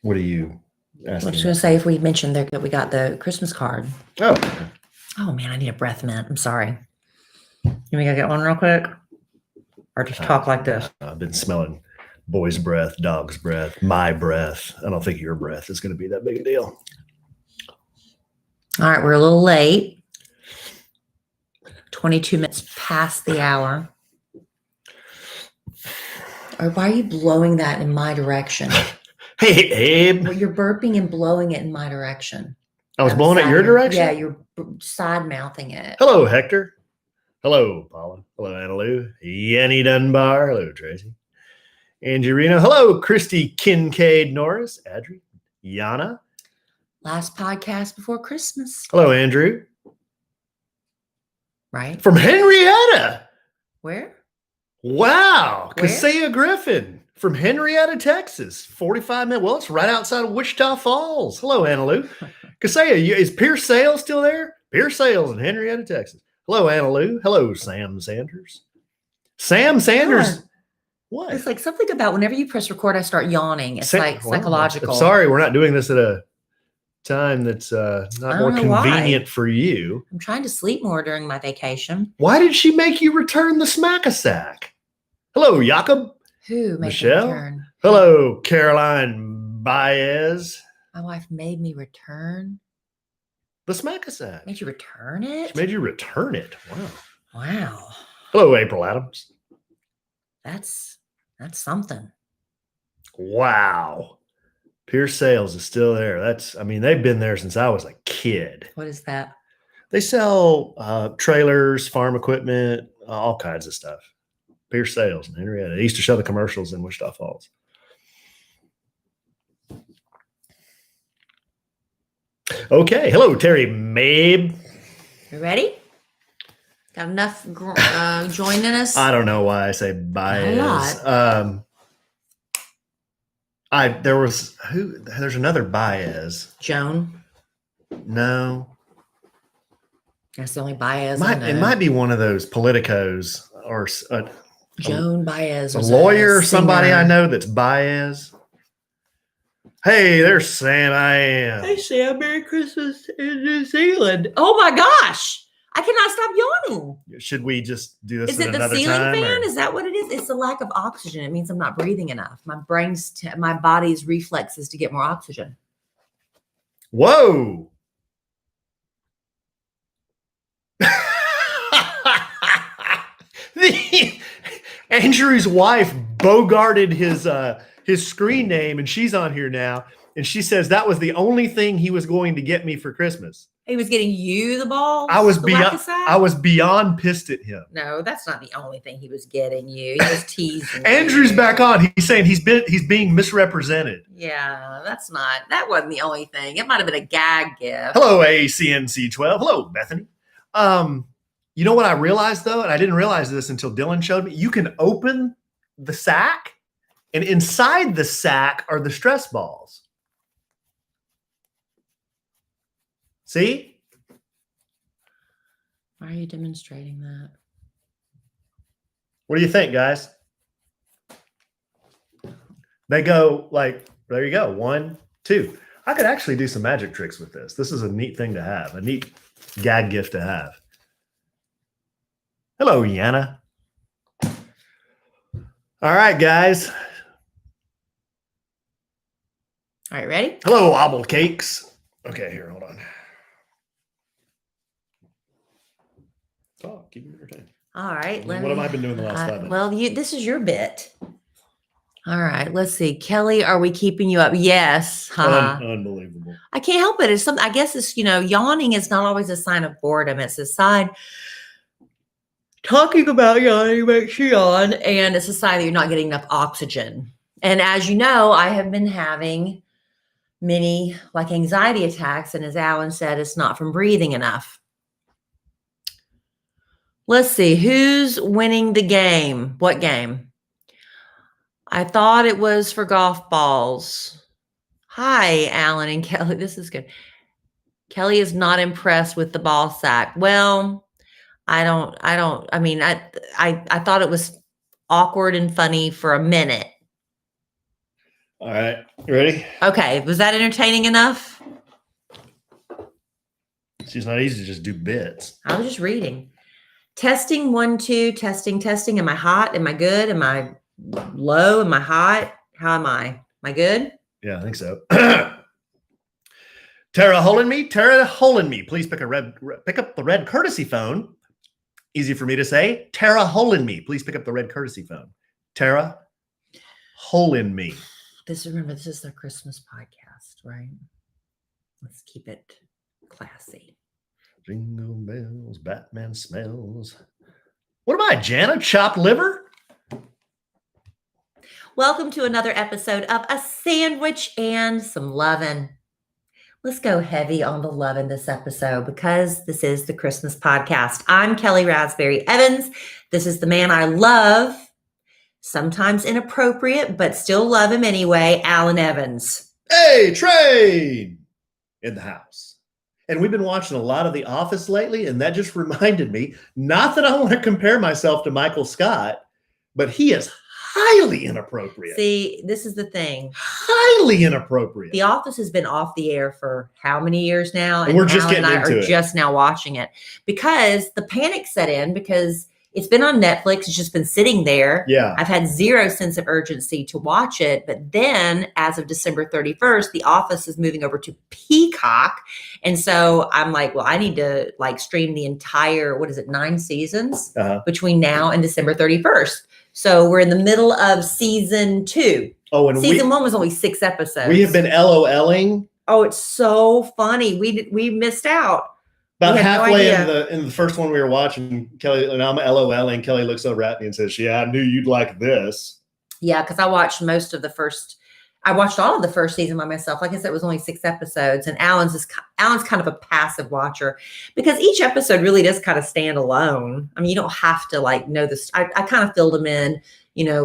What are you I was asking? just going to say if we mentioned that we got the Christmas card. Oh. Oh, man, I need a breath mint. I'm sorry. You want me to get one real quick? Or just talk like this? I've been smelling boy's breath, dog's breath, my breath. I don't think your breath is going to be that big a deal. All right, we're a little late. 22 minutes past the hour. Or why are you blowing that in my direction? Hey, Abe. Well, you're burping and blowing it in my direction. I was blowing it your direction? Yeah, you're side mouthing it. Hello, Hector. Hello, Paula. Hello, Annalou. Yenny Dunbar. Hello, Tracy. Angie Reno. Hello, Christy Kincaid Norris. Adri. Yana. Last podcast before Christmas. Hello, Andrew. Right? From Henrietta. Where? Wow. Kaseya Griffin from Henrietta, Texas. 45 minutes. Well, it's right outside of Wichita Falls. Hello, Annalou. Kaseya, is Pierce Sales still there? Pierce Sales in Henrietta, Texas. Hello, Annalou. Hello, Sam Sanders. Sam Sanders. God. What? It's like something about whenever you press record, I start yawning. It's like psychological. I'm sorry, we're not doing this at a time that's not more convenient for you. I'm trying to sleep more during my vacation. Why did she make you return the smack-a-sack? Hello, Jakob. Who made Michelle? me return? Hello, Caroline Baez. My wife made me return the smack-a-sack. Made you return it? She made you return it. Wow. Wow. Hello, April Adams. That's something. Wow. Pierce Sales is still there. They've been there since I was a kid. What is that? They sell trailers, farm equipment, all kinds of stuff. Pierce Sales in Henrietta. They used to show the commercials in Wichita Falls. Okay. Hello, Terry Mabe. You ready? Got enough joining us? I don't know why I say Baez. There's another Baez. Joan? No. That's the only Baez. It might be one of those politicos or Joan Baez. A lawyer or somebody I know that's Baez. Hey, there's Sam. I am. Hey, Sam. Merry Christmas in New Zealand. Oh, my gosh. I cannot stop yawning. Should we just do this? Is it the ceiling fan? Is that what it is? It's the lack of oxygen. It means I'm not breathing enough. My body's reflexes to get more oxygen. Whoa. Andrew's wife bogarted his screen name, and she's on here now. And she says that was the only thing he was going to get me for Christmas. He was getting you the ball. I was beyond pissed at him. No, that's not the only thing he was getting you. He was teasing. Andrew's back on. He's saying he's being misrepresented. Yeah, that wasn't the only thing. It might have been a gag gift. Hello, ACNC12. Hello, Bethany. You know what I realized though, and I didn't realize this until Dylan showed me. You can open the sack, and inside the sack are the stress balls. See? Why are you demonstrating that? What do you think, guys? They go like, there you go. 1, 2. I could actually do some magic tricks with this. This is a neat thing to have, a neat gag gift to have. Hello, Yana. All right, guys. All right, ready? Hello, Obble Cakes. Okay, here, hold on. Oh, keep me entertained. All right. What have I been doing the last 5 minutes? Well, this is your bit. All right. Let's see. Kelly, are we keeping you up? Yes. Unbelievable. I can't help it. It's something. I guess it's, yawning is not always a sign of boredom. It's a sign. Talking about yawning makes you yawn, and it's a sign that you're not getting enough oxygen. And as you know, I have been having many anxiety attacks, and as Alan said, it's not from breathing enough. Let's see, who's winning the game? What game? I thought it was for golf balls. Hi, Alan and Kelly. This is good. Kelly is not impressed with the ball sack. Well, I thought it was awkward and funny for a minute. All right. Ready? Okay. Was that entertaining enough? It's just not easy to just do bits. I was just reading. Testing 1, 2, testing. Am I hot? Am I good? Am I low? Am I hot? How am I? Am I good? Yeah, I think so. Tara Holen me. Please pick up the red courtesy phone. Easy for me to say. Tara Holen me. Please pick up the red courtesy phone. Tara Holen me. Remember, this is their Christmas podcast, right? Let's keep it classy. Jingle bells, Batman smells. What am I, Jana? Chopped liver? Welcome to another episode of A Sandwich and Some Lovin'. Let's go heavy on the lovin' this episode because this is the Christmas podcast. I'm Kellie Rasberry Evans. This is the man I love, sometimes inappropriate, but still love him anyway, Alan Evans. Hey, Train! In the house. And we've been watching a lot of The Office lately, and that just reminded me, not that I want to compare myself to Michael Scott, but he is highly inappropriate. See, this is the thing. Highly inappropriate. The Office has been off the air for how many years now? And we're just Alan getting into it. Just now watching it because the panic set in because it's been on Netflix. It's just been sitting there. Yeah. I've had zero sense of urgency to watch it. But then as of December 31st, The Office is moving over to Peacock. And so I'm like, well, I need to stream the entire, 9 seasons between now and December 31st. So we're in the middle of season 2. Oh, and season 1 was only 6 episodes. We have been LOLing. Oh, it's so funny. We missed out. About halfway in the first one we were watching, Kelly, and I'm LOLing. Kelly looks over at me and says, "Yeah, I knew you'd like this." Yeah, because I watched all of the first season by myself. Like I said, it was only 6 episodes, and Alan's kind of a passive watcher because each episode really does kind of stand alone. I mean, you don't have to know this. I kind of filled him in.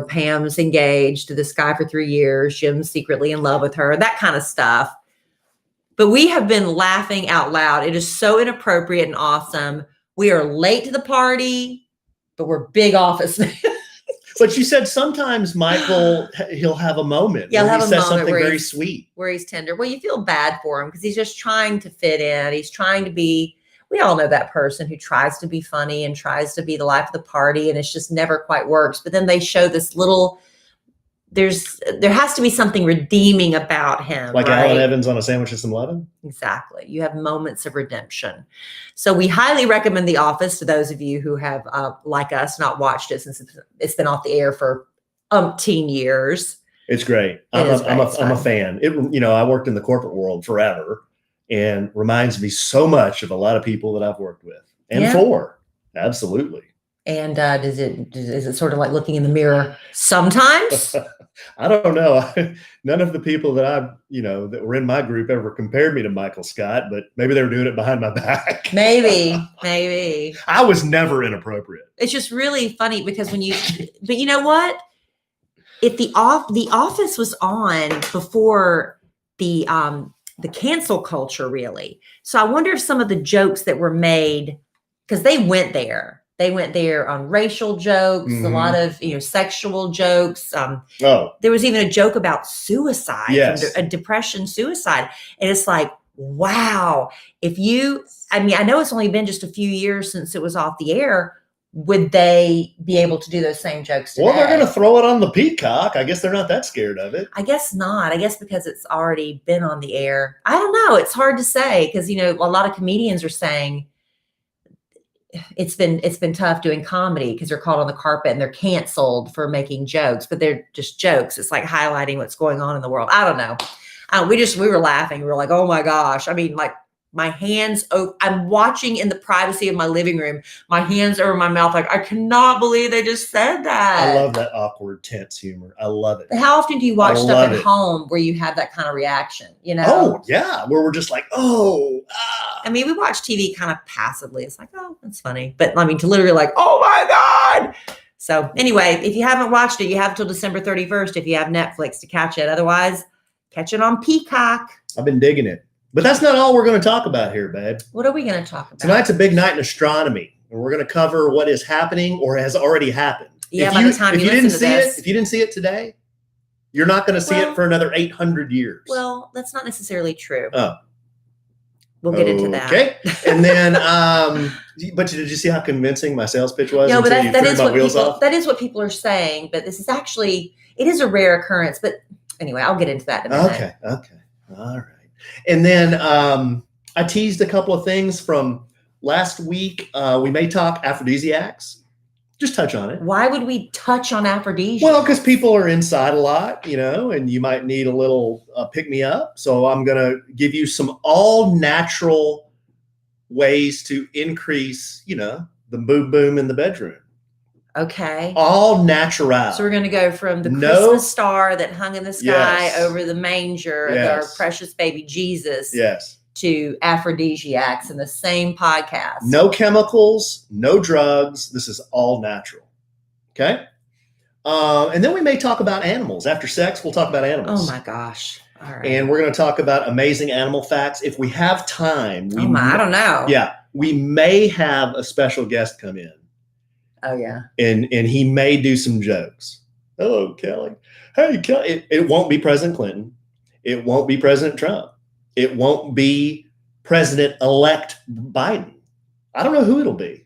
Pam's engaged to this guy for 3 years. Jim's secretly in love with her. That kind of stuff. But we have been laughing out loud. It is so inappropriate and awesome. We are late to the party, but we're big Office fans. But you said sometimes Michael, he'll have a moment. Yeah, where he says something very sweet. Where he's tender. Well, you feel bad for him because he's just trying to fit in. He's trying to be, we all know that person who tries to be funny and tries to be the life of the party and it's just never quite works. But then they show this little, there has to be something redeeming about him. Like right? Alan Evans on A Sandwich and Some Lovin'? Exactly. You have moments of redemption. So we highly recommend The Office to those of you who have, like us, not watched it since it's been off the air for umpteen years. It's great. I'm a fan. I worked in the corporate world forever and reminds me so much of a lot of people that I've worked with and for. Absolutely. And is it sort of like looking in the mirror sometimes? I don't know. None of the people that that were in my group ever compared me to Michael Scott, but maybe they were doing it behind my back. Maybe. I was never inappropriate. It's just really funny because but you know what? If the Office was on before the cancel culture, really. So I wonder if some of the jokes that were made, because they went there on racial jokes, a lot of, sexual jokes. There was even a joke about suicide, a depression, suicide. And it's like, wow, I know it's only been just a few years since it was off the air. Would they be able to do those same jokes today? Well, they're going to throw it on the Peacock. I guess they're not that scared of it. I guess not. I guess because it's already been on the air. I don't know. It's hard to say because, a lot of comedians are saying, it's been tough doing comedy because they're called on the carpet and they're canceled for making jokes, but they're just jokes. It's like highlighting what's going on in the world. I don't know. We were laughing. We were like, oh my gosh. I mean, my hands, I'm watching in the privacy of my living room. My hands over my mouth. Like, I cannot believe they just said that. I love that awkward, tense humor. I love it. How often do you watch stuff at home where you have that kind of reaction? Oh, yeah. Where we're just like, oh. I mean, we watch TV kind of passively. It's like, oh, that's funny. But I mean, to literally oh my God. So anyway, if you haven't watched it, you have till December 31st if you have Netflix to catch it. Otherwise, catch it on Peacock. I've been digging it. But that's not all we're going to talk about here, babe. What are we going to talk about? Tonight's a big night in astronomy. And we're going to cover what is happening or has already happened. Yeah, by the time you listen to this. If you didn't see it today, You're not going to see it for another 800 years. Well, that's not necessarily true. Oh. We'll get into that. Okay. And then, but did you see how convincing my sales pitch was? No, but that is what off? people are saying. But this is actually, it is a rare occurrence. But anyway, I'll get into that in a minute. Okay. All right. And then I teased a couple of things from last week. We may talk aphrodisiacs. Just touch on it. Why would we touch on aphrodisiacs? Well, because people are inside a lot, and you might need a little pick-me-up. So I'm going to give you some all-natural ways to increase, the boom in the bedroom. Okay. All natural. So we're going to go from the Christmas star that hung in the sky over the manger of our precious baby Jesus. Yes. To aphrodisiacs in the same podcast. No chemicals, no drugs. This is all natural. Okay. And then we may talk about animals. After sex, we'll talk about animals. Oh my gosh. All right. And we're going to talk about amazing animal facts. If we have time. I don't know. Yeah. We may have a special guest come in. Oh yeah. And he may do some jokes. Hello, Kellie. Hey, Kellie. It won't be President Clinton. It won't be President Trump. It won't be President-elect Biden. I don't know who it'll be.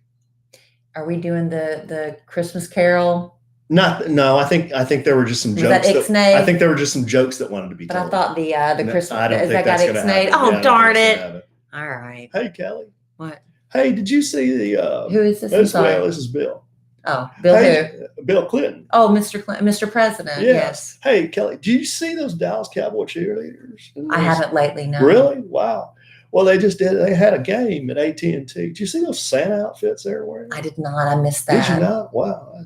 Are we doing the Christmas Carol? No. I think there were just some jokes. I think there were just some jokes that wanted to be told. But I thought the Christmas. I don't think that's going to happen. Oh, darn it! All right. Hey, Kellie. What? Hey, did you see the? Who is this? This is Bill. Oh, Bill who? Bill Clinton. Oh, Mr. Clinton, Mr. President. Yes. Hey, Kellie, do you see those Dallas Cowboy cheerleaders? I haven't lately, no. Really? Wow. Well, they had a game at AT&T. Did you see those Santa outfits they were wearing? I did not. I missed that. Did you not? Wow.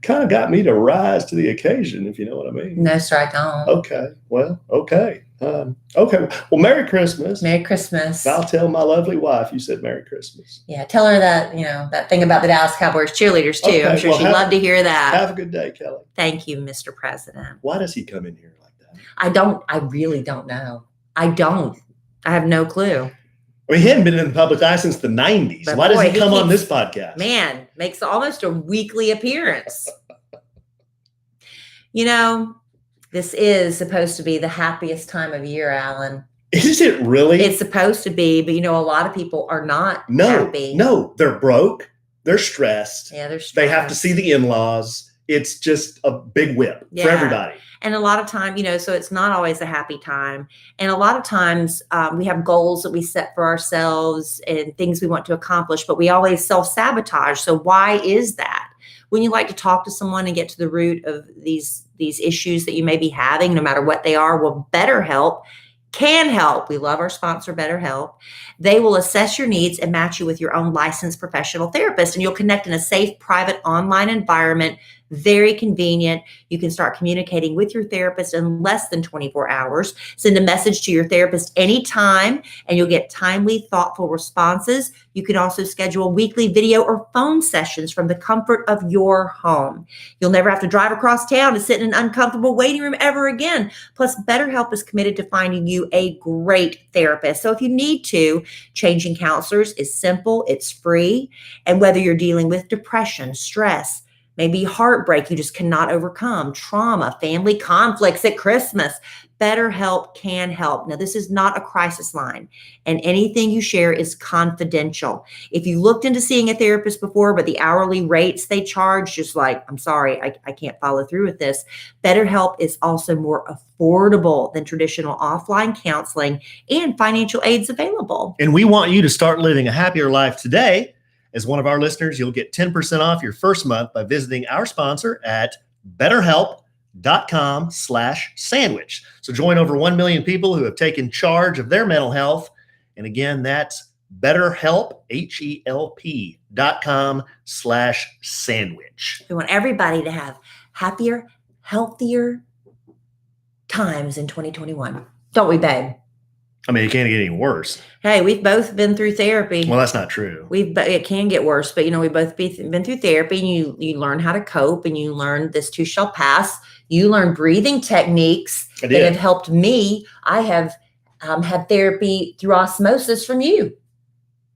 Kind of got me to rise to the occasion, if you know what I mean. No, sir, I don't. Okay. Well, okay. Okay. Well, Merry Christmas. Merry Christmas. I'll tell my lovely wife you said Merry Christmas. Yeah, tell her that, that thing about the Dallas Cowboys cheerleaders, too. Okay, I'm sure she'd love to hear that. Have a good day, Kellie. Thank you, Mr. President. Why does he come in here like that? I really don't know. I have no clue. I mean, he hadn't been in the public eye since the 90s. But why does he come on this podcast? Man, makes almost a weekly appearance. This is supposed to be the happiest time of year, Alan. Is it really? It's supposed to be, but a lot of people are not happy. No, they're broke. They're stressed. Yeah, they're stressed. They have to see the in-laws. It's just a big whip for everybody. And a lot of time, so it's not always a happy time. And a lot of times we have goals that we set for ourselves and things we want to accomplish, but we always self-sabotage. So why is that? When you like to talk to someone and get to the root of these issues that you may be having, no matter what they are, well, BetterHelp can help. We love our sponsor, BetterHelp. They will assess your needs and match you with your own licensed professional therapist, and you'll connect in a safe, private, online environment. Very convenient. You can start communicating with your therapist in less than 24 hours. Send a message to your therapist anytime, and you'll get timely, thoughtful responses. You can also schedule weekly video or phone sessions from the comfort of your home. You'll never have to drive across town to sit in an uncomfortable waiting room ever again. Plus, BetterHelp is committed to finding you a great therapist. So if you need to, changing counselors is simple, it's free. And whether you're dealing with depression, stress, maybe heartbreak you just cannot overcome, trauma, family conflicts at Christmas, BetterHelp can help. Now, this is not a crisis line, and anything you share is confidential. If you looked into seeing a therapist before, but the hourly rates they charge, just like, I'm sorry, I can't follow through with this. BetterHelp is also more affordable than traditional offline counseling, and financial aid's available. And we want you to start living a happier life today. As one of our listeners, you'll get 10% off your first month by visiting our sponsor at BetterHelp.com/sandwich. So join over 1 million people who have taken charge of their mental health. And again, that's BetterHelp, HELP.com/sandwich. We want everybody to have happier, healthier times in 2021. Don't we, babe? I mean, it can't get any worse. Hey, we've both been through therapy. Well, that's not true. It can get worse, but we've both been through therapy, and you learn how to cope, and you learn this too shall pass. You learn breathing techniques that have helped me. I have had therapy through osmosis from you.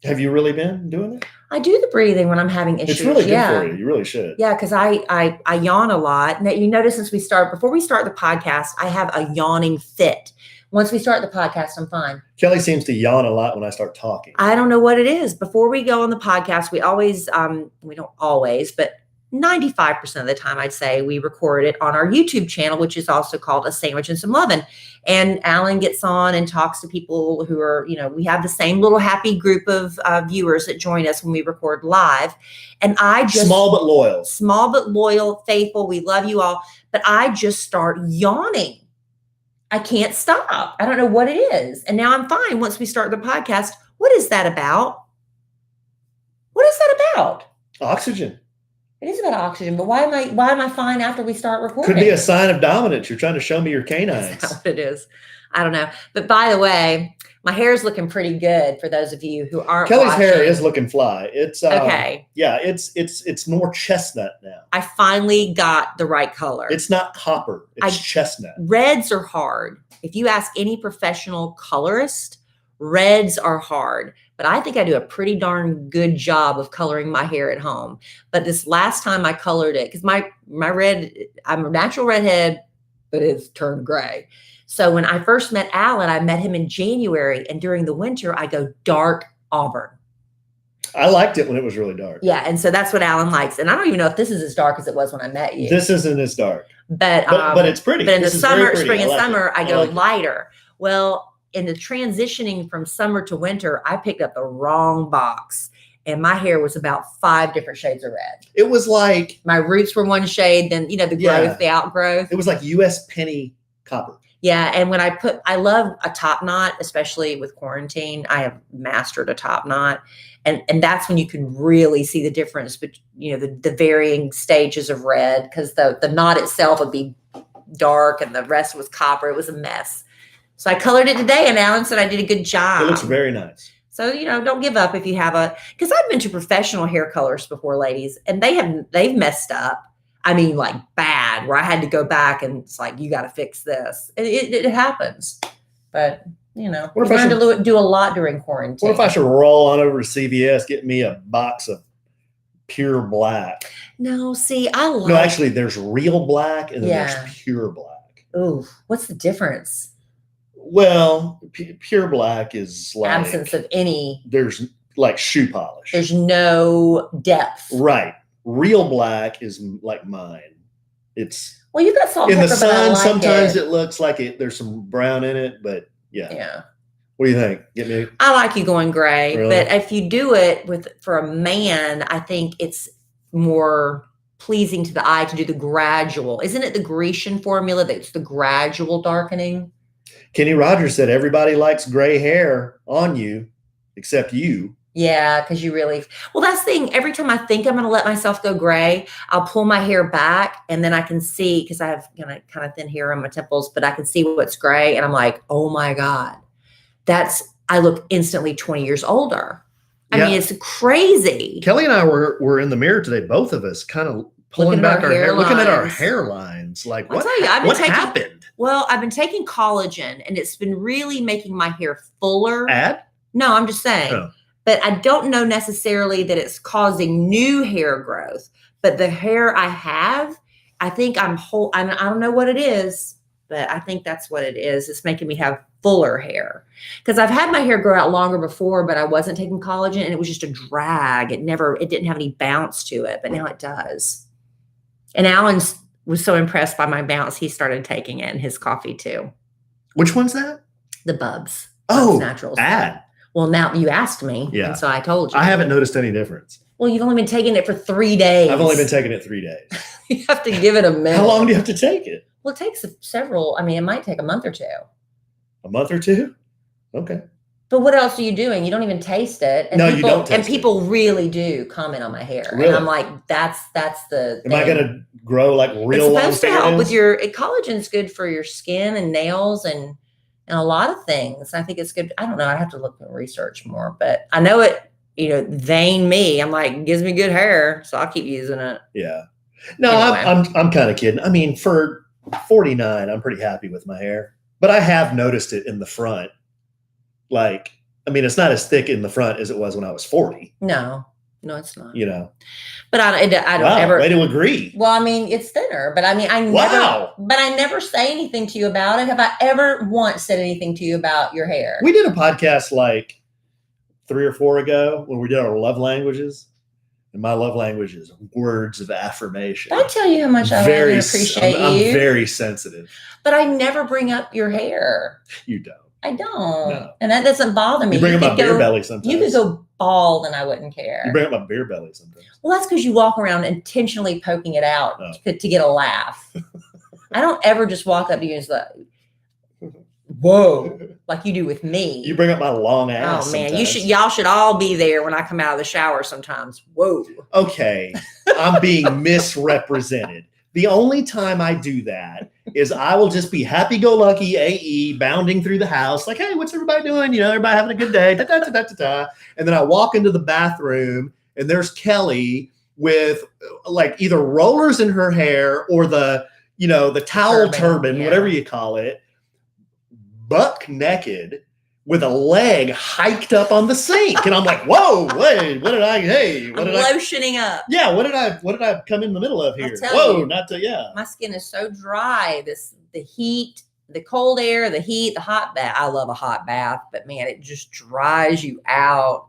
Have you really been doing it? I do the breathing when I'm having issues. It's really good for you. You really should. Yeah, because I yawn a lot. Now, you notice before we start the podcast, I have a yawning fit. Once we start the podcast, I'm fine. Kellie seems to yawn a lot when I start talking. I don't know what it is. Before we go on the podcast, we always, we don't always, but 95% of the time, I'd say we record it on our YouTube channel, which is also called A Sandwich and Some Lovin'. And Alan gets on and talks to people who are, we have the same little happy group of viewers that join us when we record live. And I just small but loyal, faithful. We love you all. But I just start yawning. I can't stop. I don't know what it is. And now I'm fine once we start the podcast. What is that about? What is that about? Oxygen. It is about oxygen, but why am I fine after we start recording? Could be a sign of dominance. You're trying to show me your canines. That's what it is. I don't know. But by the way, my hair is looking pretty good for those of you who aren't Kellie's watching. hair is looking fly. It's okay. Yeah, it's more chestnut now. I finally got the right color. It's not copper. It's chestnut. Reds are hard. If you ask any professional colorist, reds are hard. But I think I do a pretty darn good job of coloring my hair at home. But this last time I colored it, because my red, I'm a natural redhead, but it's turned gray. So when I first met Alan, I met him in January. And during the winter, I go dark auburn. I liked it when it was really dark. Yeah. And so that's what Alan likes. And I don't even know if this is as dark as it was when I met you. This isn't as dark. But it's pretty. But in the summer, spring and summer, I go like lighter. Well, in the transitioning from summer to winter, I picked up the wrong box. And my hair was about 5 different shades of red. It was like my roots were one shade, then the growth, the outgrowth. It was like U.S. penny copper. Yeah, and when I love a top knot, especially with quarantine. I have mastered a top knot, and that's when you can really see the difference. But the varying stages of red, because the knot itself would be dark and the rest was copper. It was a mess. So I colored it today, and Alan said I did a good job. It looks very nice. So, don't give up if you have because I've been to professional hair colorists before, ladies, and they've messed up. I mean, like bad, where I had to go back and it's like, you got to fix this. It happens. But, we learned to do a lot during quarantine. What if I should roll on over to CVS, get me a box of pure black? No, see, No, actually, there's real black and then there's pure black. Ooh, what's the difference? Well, pure black is like absence of any. There's like shoe polish. There's no depth. Right. Real black is like mine. It's you've got salt and in pepper, the sun. Sometimes it looks like there's some brown in it, but yeah. Yeah. What do you think? Get me? I like you going gray, really? But if you do it for a man, I think it's more pleasing to the eye to do the gradual. Isn't it the Grecian formula that's the gradual darkening? Kenny Rogers said everybody likes gray hair on you except you. Yeah, because you really that's the thing. Every time I think I'm going to let myself go gray, I'll pull my hair back and then I can see, because I have kind of thin hair on my temples, but I can see what's gray. And I'm like, oh my God, I look instantly 20 years older. I mean, it's crazy. Kellie and I were in the mirror today, both of us kind of pulling back our hair, looking at our hairlines. Like, what happened? Well, I've been taking collagen and it's been really making my hair fuller. No, I'm just saying. Oh. But I don't know necessarily that it's causing new hair growth. But the hair I have, I think I don't know what it is, but I think that's what it is. It's making me have fuller hair. Because I've had my hair grow out longer before, but I wasn't taking collagen and it was just a drag. It didn't have any bounce to it, but now it does. And Alan was so impressed by my bounce, he started taking it in his coffee too. Which one's that? The Bubs. Oh, Naturals. Well, now you asked me, and so I told you. I haven't noticed any difference. Well, you've only been taking it for 3 days. I've only been taking it 3 days. You have to give it a minute. How long do you have to take it? Well, it takes several. I mean, it might take a month or two. A month or two? Okay. But what else are you doing? You don't even taste it. And you don't taste it. And people really do comment on my hair. Really? And I'm like, that's the thing. Am I going to grow like real long It's supposed to help with collagen's good for your skin and nails and a lot of things. I think it's good. I don't know. I have to look and research more, but I know it, vein me. I'm like, it gives me good hair. So I'll keep using it. Yeah. No, anyway. I'm kind of kidding. I mean, for 49, I'm pretty happy with my hair, but I have noticed it in the front. Like, I mean, it's not as thick in the front as it was when I was 40. No. No, it's not. You know. But I don't Wow, ever. way to agree. Well, I mean, it's thinner, but I mean, I never say anything to you about it. Have I ever once said anything to you about your hair? We did a podcast like 3 or 4 ago when we did our love languages. And my love language is words of affirmation. Did I tell you how much I love and appreciate you? I'm very sensitive. But I never bring up your hair. You don't. I don't. No. And that doesn't bother me. You bring up my beer belly sometimes. You could go bald and I wouldn't care. You bring up my beer belly sometimes. Well, that's because you walk around intentionally poking it out to get a laugh. I don't ever just walk up to you and say, whoa, like you do with me. You bring up my long ass. Oh man, sometimes. y'all should all be there when I come out of the shower sometimes. Whoa. Okay, I'm being misrepresented. The only time I do that is I will just be happy-go-lucky AE bounding through the house, like, hey, what's everybody doing? You know, everybody having a good day. Da, da, da, da, da, da. And then I walk into the bathroom and there's Kellie with like either rollers in her hair or the towel turban, whatever you call it, buck naked with a leg hiked up on the sink. And I'm like, whoa, wait, what did I lotioning up. Yeah, what did I come in the middle of here? Whoa, My skin is so dry. The heat, the cold air, the heat, the hot bath. I love a hot bath, but man, it just dries you out.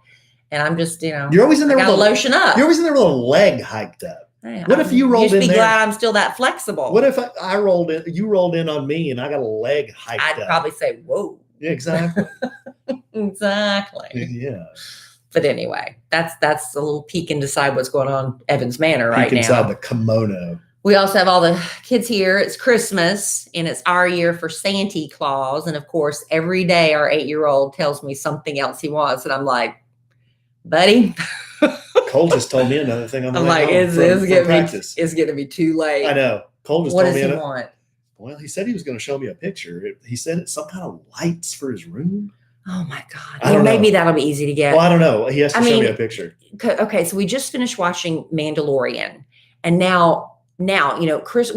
And I'm just, you're always in there lotion up. You're always in there with a leg hiked up. Man, what if you rolled in there? Just be glad I'm still that flexible. What if I rolled in, you rolled in on me and I got a leg hiked up? I'd probably say, whoa. Yeah, exactly. Exactly. Yeah. But anyway, that's a little peek inside what's going on Evans Manor right now. Peek inside the kimono. We also have all the kids here. It's Christmas and it's our year for Santa Claus. And of course, every day our 8-year-old tells me something else he wants. And I'm like, buddy. Cole just told me another thing on the way home it's going to be too late. I know. Cole just told me. What does he want? Well, he said he was going to show me a picture. He said it's some kind of lights for his room. Oh my God. Well, maybe that'll be easy to get. Well, I don't know. He has to show me a picture. Okay. So we just finished watching Mandalorian and now, Chris,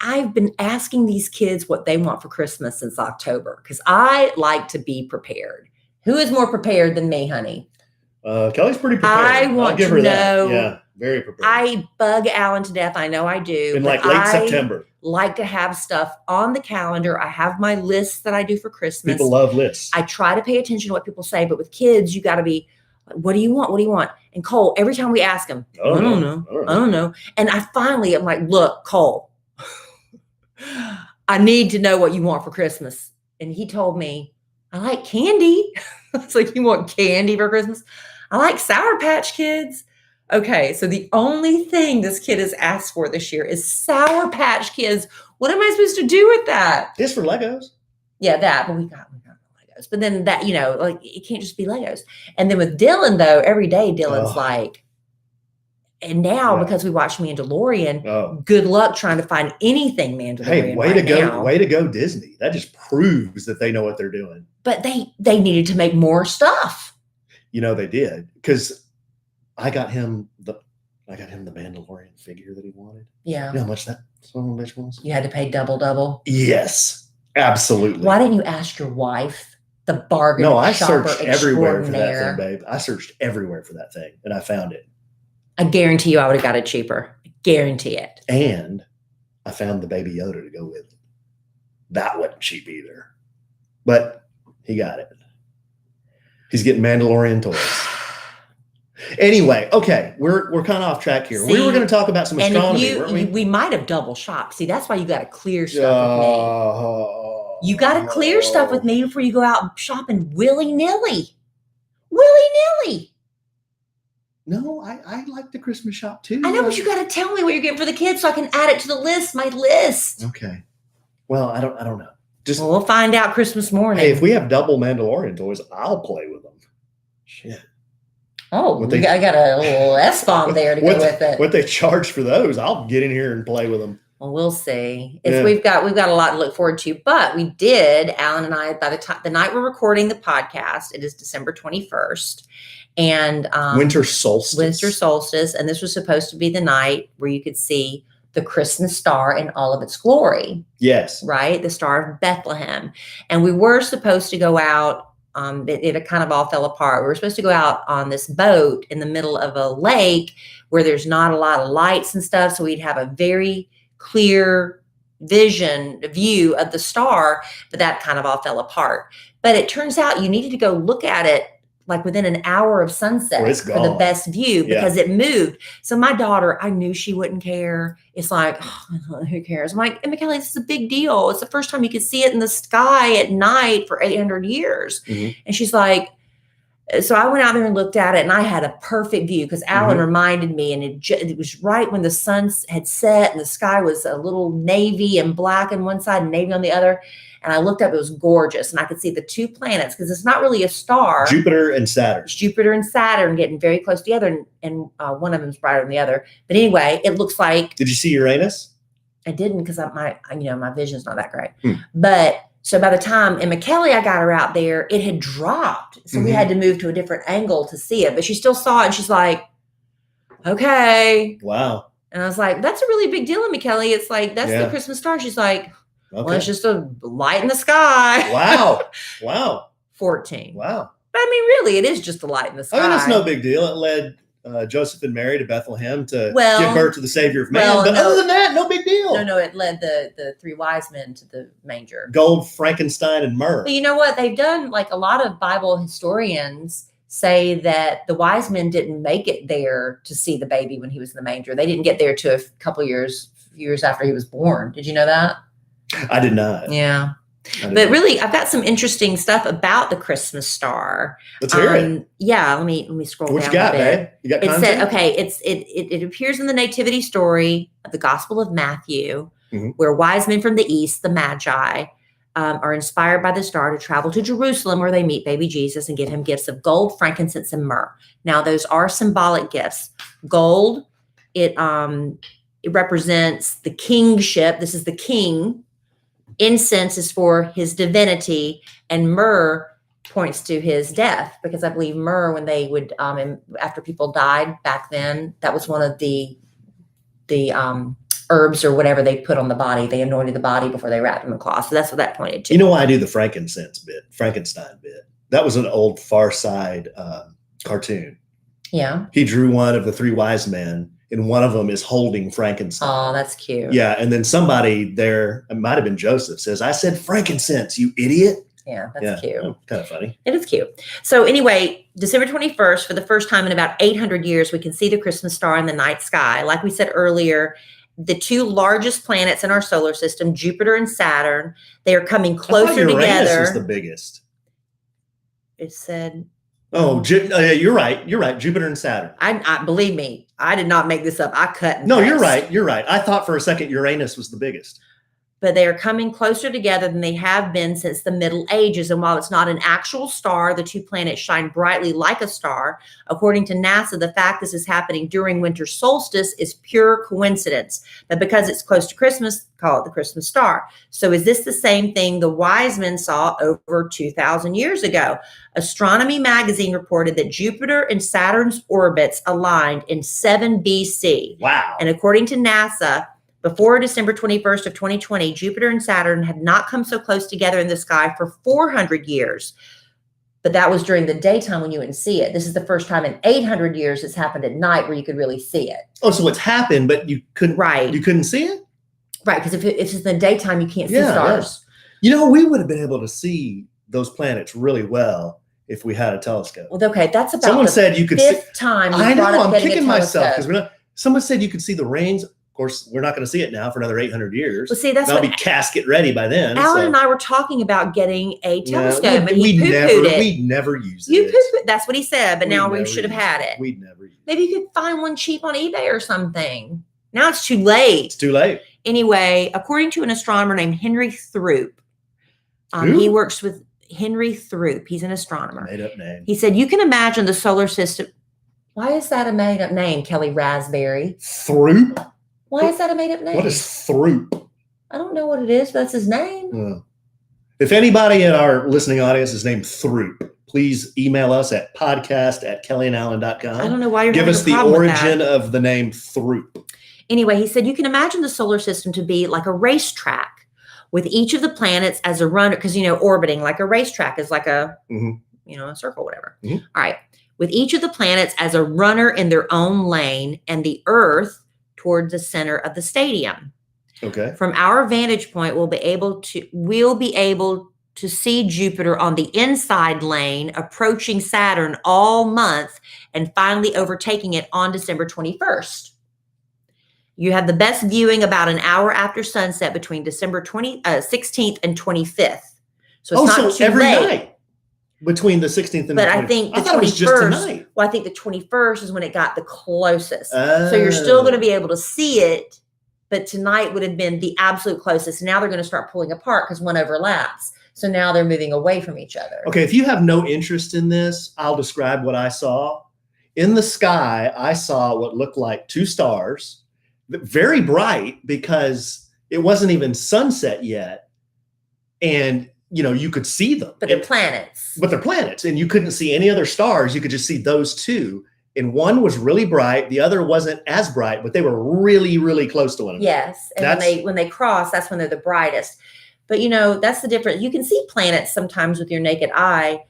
I've been asking these kids what they want for Christmas since October because I like to be prepared. Who is more prepared than me, honey? Kellie's pretty prepared. I want to know. Yeah, very prepared. I bug Alan to death. I know I do. In like late September. Like to have stuff on the calendar. I have my lists that I do for Christmas. People love lists. I try to pay attention to what people say, but with kids, you got to be, what do you want? What do you want? And Cole, every time we ask him, I don't know. And I'm like, look, Cole, I need to know what you want for Christmas. And he told me, I like candy. It's like, you want candy for Christmas? I like Sour Patch Kids. Okay, so the only thing this kid has asked for this year is Sour Patch Kids. What am I supposed to do with that? It's for Legos. Yeah, but we got Legos. But then that, like it can't just be Legos. And then with Dylan, though, every day Dylan's like, and now because we watched Mandalorian, good luck trying to find anything Mandalorian. Hey, way to go, Disney. That just proves that they know what they're doing. But they needed to make more stuff. They did because I got him the Mandalorian figure that he wanted. Yeah. You know how much that son of a bitch was? You had to pay double. Yes, absolutely. Why didn't you ask your wife? The bargain. No, I searched everywhere for that thing, babe. I searched everywhere for that thing, and I found it. I guarantee you I would have got it cheaper. I guarantee it. And I found the Baby Yoda to go with it. That wasn't cheap either. But he got it. He's getting Mandalorian toys. Anyway, okay, we're kind of off track here. We were going to talk about some astronomy, weren't we? We might have double shopped. See, that's why you got to clear stuff with me. You got to clear stuff with me before you go out shopping willy-nilly. Willy-nilly. No, I like the Christmas shop too. I know, but you got to tell me what you're getting for the kids so I can add it to the list, my list. Okay. Well, I don't know. We'll find out Christmas morning. Hey, if we have double Mandalorian toys, I'll play with them. Shit. Oh, I got a little S-bomb there to go with it. What they charge for those, I'll get in here and play with them. Well, we'll see. We've got a lot to look forward to, but we did, Alan and I, by the night we're recording the podcast, it is December 21st. And winter solstice. And this was supposed to be the night where you could see the Christmas star in all of its glory. Yes. Right? The Star of Bethlehem. And we were supposed to go out It kind of all fell apart. We were supposed to go out on this boat in the middle of a lake where there's not a lot of lights and stuff. So we'd have a very clear view of the star, but that kind of all fell apart. But it turns out you needed to go look at it like within an hour of sunset for the best view because it moved. So my daughter, I knew she wouldn't care. It's like, oh, who cares? I'm like, Kellie, this is a big deal. It's the first time you could see it in the sky at night for 800 years. Mm-hmm. And she's like, so I went out there and looked at it and I had a perfect view because Alan reminded me, and it was right when the sun had set and the sky was a little navy and black on one side and navy on the other. And I looked up, it was gorgeous. And I could see the two planets because it's not really a star. Jupiter and Saturn. It's Jupiter and Saturn getting very close together. And one of them is brighter than the other. But anyway, it looks like. Did you see Uranus? I didn't because my vision's not that great. But so by the time Emma Kellie, I got her out there, it had dropped. So we had to move to a different angle to see it. But she still saw it. And she's like, okay. Wow. And I was like, that's a really big deal, Emma Kellie. It's like, that's the Christmas star. She's like, well, it's just a light in the sky. Wow. 14. Wow. But I mean, really, it is just a light in the sky. I mean, it's no big deal. It led Joseph and Mary to Bethlehem to give birth to the Savior of man. But other than that, no big deal. No, it led the three wise men to the manger. Gold, Frankenstein, and myrrh. But you know what? They've done, like a lot of Bible historians say that the wise men didn't make it there to see the baby when he was in the manger. They didn't get there to a couple years after he was born. Did you know that? I did not. Yeah. But really, I've got some interesting stuff about the Christmas star. Let's hear it. Yeah, let me scroll what down you got, a bit. Babe? You got content? It said, it appears in the nativity story of the Gospel of Matthew, where wise men from the east, the Magi, are inspired by the star to travel to Jerusalem where they meet baby Jesus and give him gifts of gold, frankincense, and myrrh. Now, those are symbolic gifts. Gold, it represents the kingship. This is the king. Incense is for his divinity, and myrrh points to his death, because I believe myrrh, when they would, after people died back then, that was one of the herbs or whatever they put on the body. They anointed the body before they wrapped them in cloth. So that's what that pointed to. You know why I do the Frankenstein bit? That was an old Far Side cartoon. Yeah. He drew one of the three wise men, and one of them is holding Frankenstein. Oh, that's cute. Yeah, and then somebody there, it might have been Joseph, says, "I said frankincense, you idiot." Yeah, that's cute. Oh, kind of funny. It is cute. So anyway, December 21st, for the first time in about 800 years, we can see the Christmas star in the night sky. Like we said earlier, the two largest planets in our solar system, Jupiter and Saturn, they are coming closer together. Uranus was the biggest. It said... Oh, you're right. You're right. Jupiter and Saturn. I believe me, I did not make this up. I cut. No, you're right. You're right. I thought for a second Uranus was the biggest. But they are coming closer together than they have been since the Middle Ages. And while it's not an actual star, the two planets shine brightly like a star. According to NASA, the fact this is happening during winter solstice is pure coincidence. But because it's close to Christmas, call it the Christmas star. So is this the same thing the wise men saw over 2,000 years ago? Astronomy magazine reported that Jupiter and Saturn's orbits aligned in 7 BC. Wow. And according to NASA, before December 21st of 2020, Jupiter and Saturn had not come so close together in the sky for 400 years. But that was during the daytime when you wouldn't see it. This is the first time in 800 years it's happened at night where you could really see it. Oh, so it's happened, but you couldn't. Right. You couldn't see it. Right, because if it's in the daytime, you can't see stars. Yeah. You know, we would have been able to see those planets really well if we had a telescope. Well, okay, that's about someone said you could fifth time. I know. I'm kicking myself because we're not. Someone said you could see the rings. Of course, we're not going to see it now for another 800 years. Well, see, that's that'll be casket ready by then. Alan and I were talking about getting a telescope, and we poo-pooed never used it. You poo-pooed. That's what he said, but now we should have had it. We'd never use it. Maybe you could find one cheap on eBay or something. Now it's too late. It's too late. Anyway, according to an astronomer named Henry Throop, he works with Henry Throop. He's an astronomer. Made up name. He said, you can imagine the solar system. Why is that a made up name, Kellie Rasberry? Throop? Why is that a made up name? What is Throop? I don't know what it is, but that's his name. If anybody in our listening audience is named Throop, please email us at podcast@kellyandalan.com. I don't know why you're Give us the origin of the name Throop. Anyway, he said, you can imagine the solar system to be like a racetrack with each of the planets as a runner, because, orbiting like a racetrack is like a a circle, whatever. Mhm. All right. With each of the planets as a runner in their own lane and the Earth toward the center of the stadium. Okay. From our vantage point, we'll be able to see Jupiter on the inside lane, approaching Saturn all month and finally overtaking it on December 21st. You have the best viewing about an hour after sunset between December 16th and 25th. So it's not too every late. night between the 16th and But the 20th. I think the I thought it was just 21st, tonight. well, I think the 21st is when it got the closest. So you're still going to be able to see it, but tonight would have been the absolute closest. Now they're going to start pulling apart because one overlaps. So now they're moving away from each other. Okay, if you have no interest in this, I'll describe what I saw. In the sky, I saw what looked like two stars, very bright because it wasn't even sunset yet. And, you could see them. But they're planets. But they're planets, and you couldn't see any other stars. You could just see those two. And one was really bright. The other wasn't as bright, but they were really, really close to one another. Yes. And when they cross, that's when they're the brightest. But, that's the difference. You can see planets sometimes with your naked eye.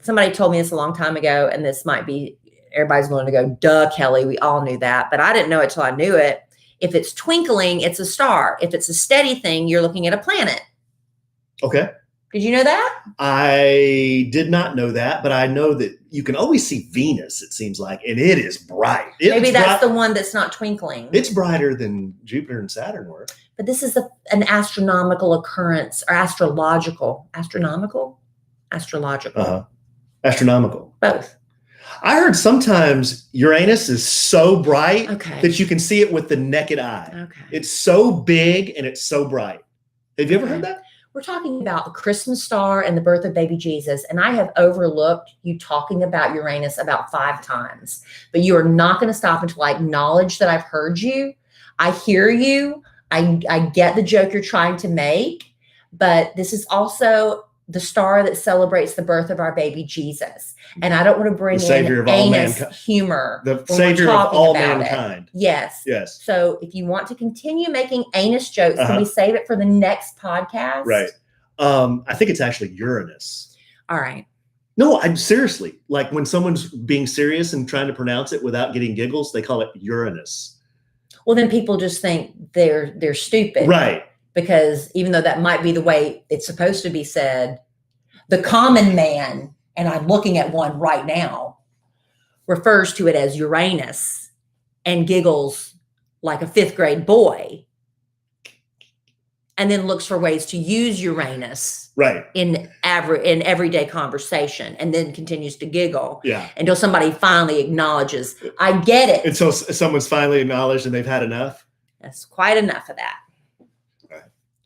Somebody told me this a long time ago, and this might be, everybody's going to go, duh, Kelly, we all knew that. But I didn't know it till I knew it. If it's twinkling, it's a star. If it's a steady thing, you're looking at a planet. Okay. Did you know that? I did not know that, but I know that you can always see Venus, it seems like, and it is bright. Maybe that's the one that's not twinkling. It's brighter than Jupiter and Saturn were. But this is an astronomical occurrence, or astrological. Astronomical? Astrological. Astronomical. Both. I heard sometimes Uranus is so bright that you can see it with the naked eye. Okay. It's so big and it's so bright. Have you ever heard that? We're talking about the Christmas star and the birth of baby Jesus. And I have overlooked you talking about Uranus about 5 times. But you are not going to stop until I acknowledge that I've heard you. I hear you. I get the joke you're trying to make. But this is also the star that celebrates the birth of our baby Jesus. And I don't want to bring in anus humor. The savior of all mankind. Yes. Yes. So if you want to continue making anus jokes, can we save it for the next podcast? Right. I think it's actually Uranus. All right. No, I'm seriously, like when someone's being serious and trying to pronounce it without getting giggles, they call it Uranus. Well, then people just think they're stupid. Right. Because even though that might be the way it's supposed to be said, the common man, and I'm looking at one right now, refers to it as Uranus and giggles like a 5th grade boy, and then looks for ways to use Uranus in everyday conversation, and then continues to giggle until somebody finally acknowledges, I get it. Until someone's finally acknowledged and they've had enough? That's quite enough of that.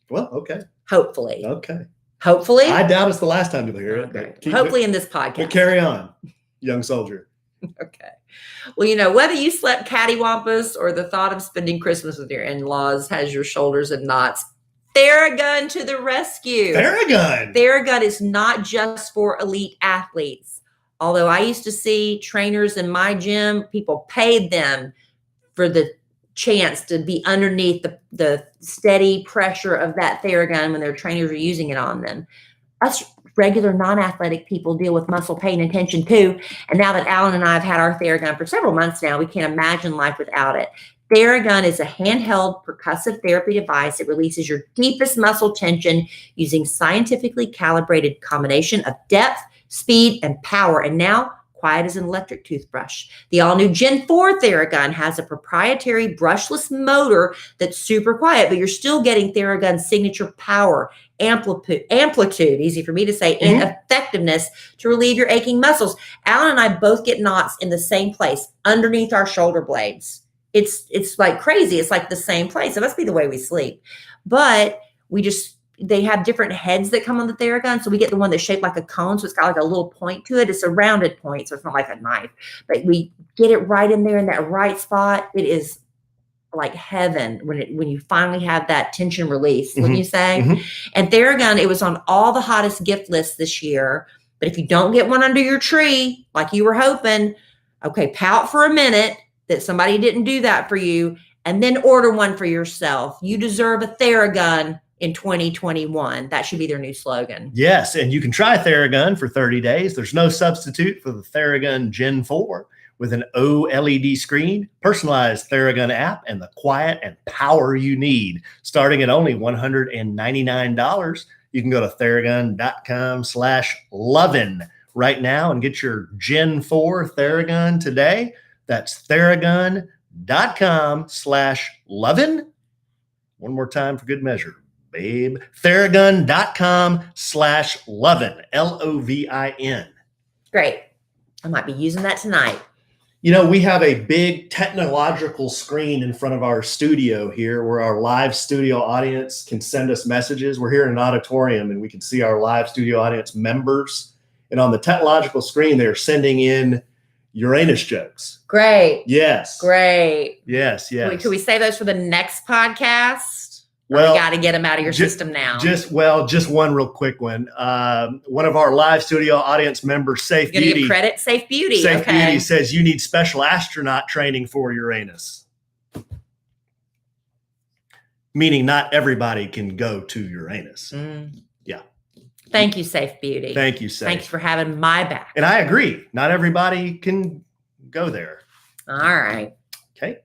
Well, okay. Hopefully. Okay. Hopefully. I doubt it's the last time you'll hear it. But hopefully in this podcast. But carry on, young soldier. Okay. Well, whether you slept cattywampus or the thought of spending Christmas with your in-laws has your shoulders in knots, Theragun to the rescue. Theragun. Theragun is not just for elite athletes. Although I used to see trainers in my gym, people paid them for the chance to be underneath the steady pressure of that Theragun when their trainers are using it on them. Us regular non-athletic people deal with muscle pain and tension too. And now that Alan and I have had our Theragun for several months now, we can't imagine life without it. Theragun is a handheld percussive therapy device that releases your deepest muscle tension using scientifically calibrated combination of depth, speed, and power. And now, quiet as an electric toothbrush. The all-new Gen 4 Theragun has a proprietary brushless motor that's super quiet, but you're still getting Theragun's signature power, amplitude, easy for me to say, and effectiveness to relieve your aching muscles. Alan and I both get knots in the same place, underneath our shoulder blades. It's like crazy. It's like the same place. It must be the way we sleep. But they have different heads that come on the Theragun. So we get the one that's shaped like a cone. So it's got like a little point to it. It's a rounded point. So it's not like a knife, but we get it right in there in that right spot. It is like heaven when you finally have that tension release, wouldn't you say? And Theragun, it was on all the hottest gift lists this year. But if you don't get one under your tree, like you were hoping, okay, pout for a minute that somebody didn't do that for you, and then order one for yourself. You deserve a Theragun in 2021. That should be their new slogan. Yes, and you can try Theragun for 30 days. There's no substitute for the Theragun Gen 4 with an OLED screen, personalized Theragun app, and the quiet and power you need. Starting at only $199, you can go to Theragun.com/Lovin right now and get your Gen 4 Theragun today. That's Theragun.com/Lovin. One more time for good measure, babe. Theragun.com/Lovin, Lovin. Great. I might be using that tonight. You know, we have a big technological screen in front of our studio here where our live studio audience can send us messages. We're here in an auditorium and we can see our live studio audience members. And on the technological screen, they're sending in Uranus jokes. Great. Yes. Great. Yes, yes. Wait, can we save those for the next podcast? Well, you got to get them out of your system now. Just one real quick one. One of our live studio audience members, Safe You're Beauty. Give credit, Safe Beauty. Safe Beauty says you need special astronaut training for Uranus. Meaning not everybody can go to Uranus. Yeah. Thank you, Safe Beauty. Thank you, Safe. Thanks for having my back. And I agree. Not everybody can go there. All right. Okay.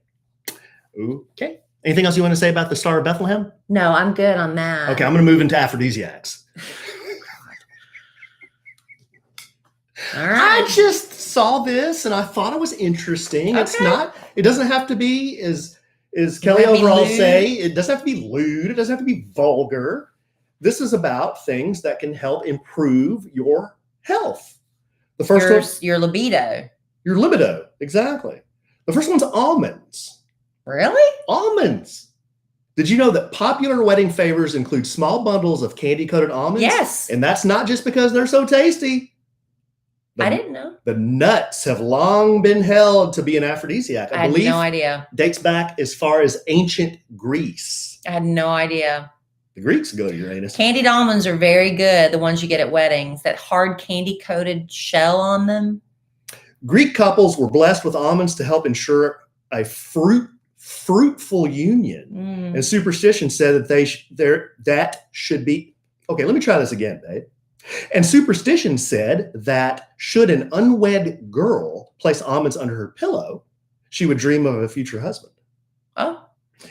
Anything else you want to say about the Star of Bethlehem? No, I'm good on that. Okay, I'm going to move into aphrodisiacs. All right. I just saw this and I thought it was interesting. Okay. It doesn't have to be, as Kellie overall say, it doesn't have to be lewd. It doesn't have to be vulgar. This is about things that can help improve your health. The first one, your libido. Your libido, exactly. The first one's almonds. Really? Almonds. Did you know that popular wedding favors include small bundles of candy-coated almonds? Yes. And that's not just because they're so tasty. I didn't know. The nuts have long been held to be an aphrodisiac. I had no idea. Dates back as far as ancient Greece. I had no idea. The Greeks go to Uranus. Candied almonds are very good, the ones you get at weddings. That hard candy-coated shell on them. Greek couples were blessed with almonds to help ensure a fruitful union. And superstition said that that should be. Okay, let me try this again, babe. And superstition said that should an unwed girl place almonds under her pillow, she would dream of a future husband. Oh.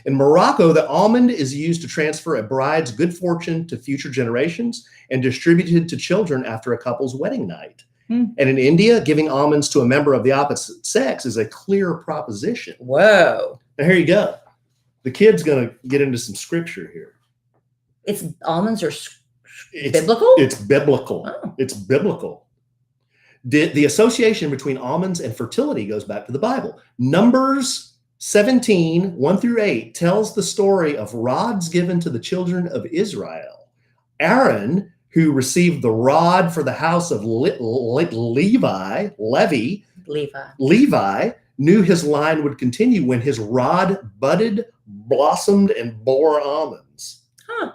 In Morocco, the almond is used to transfer a bride's good fortune to future generations and distributed to children after a couple's wedding night. And in India, giving almonds to a member of the opposite sex is a clear proposition. Whoa. Now, here you go. The kid's going to get into some scripture here. Almonds are biblical? It's biblical. Oh. It's biblical. The association between almonds and fertility goes back to the Bible. Numbers 17, 1-8 tells the story of rods given to the children of Israel. Aaron, who received the rod for the house of Levi, knew his line would continue when his rod budded, blossomed, and bore almonds. Huh.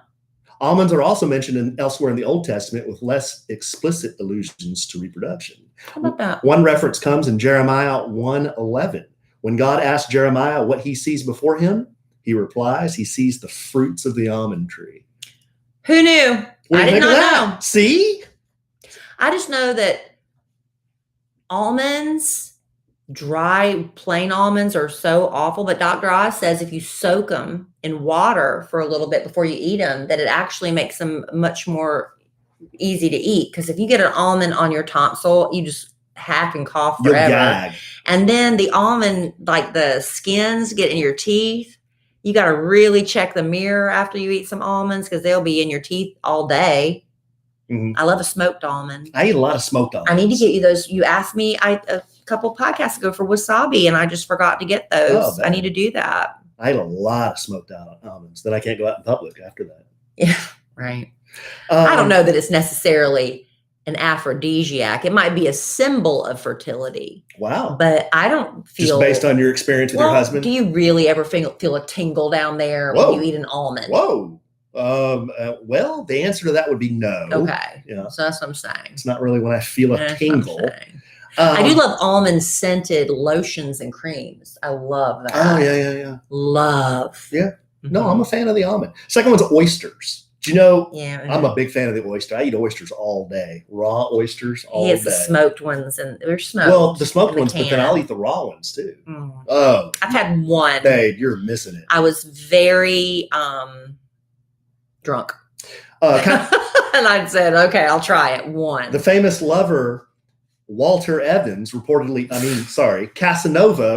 Almonds are also mentioned elsewhere in the Old Testament with less explicit allusions to reproduction. How about that? One reference comes in Jeremiah 1:11. When God asks Jeremiah what he sees before him, he replies, he sees the fruits of the almond tree. Who knew? I did not know. See? I just know that almonds, dry, plain almonds are so awful. But Dr. Oz says if you soak them in water for a little bit before you eat them, that it actually makes them much more easy to eat. Because if you get an almond on your tonsil, you just hack and cough forever. You'll gag. And then the almond, like the skins get in your teeth. You got to really check the mirror after you eat some almonds because they'll be in your teeth all day. Mm-hmm. I love a smoked almond. I eat a lot of smoked almonds. I need to get you those. You asked me a couple podcasts ago for wasabi, and I just forgot to get those. I need to do that. I ate a lot of smoked almonds. Then I can't go out in public after that. Yeah, right. I don't know that it's necessarily an aphrodisiac. It might be a symbol of fertility. Wow. But I don't feel... Just based on your experience with your husband? Do you really ever feel a tingle down there when you eat an almond? Whoa. Well, the answer to that would be no. Okay. Yeah. So that's what I'm saying. It's not really when I feel a tingle. I do love almond scented lotions and creams. I love that. Oh, yeah. Love. Yeah. No, I'm a fan of the almond. Second one's oysters. Do you know? Yeah. I'm a big fan of the oyster. I eat oysters all day. Raw oysters all He has day. the smoked ones, and they're smoked. Well, the smoked in the ones, but then can. I'll eat the raw ones too. Mm. Oh, I've had one. babe, you're missing it. I was very drunk. And I said, okay, I'll try it. One. The famous lover, Casanova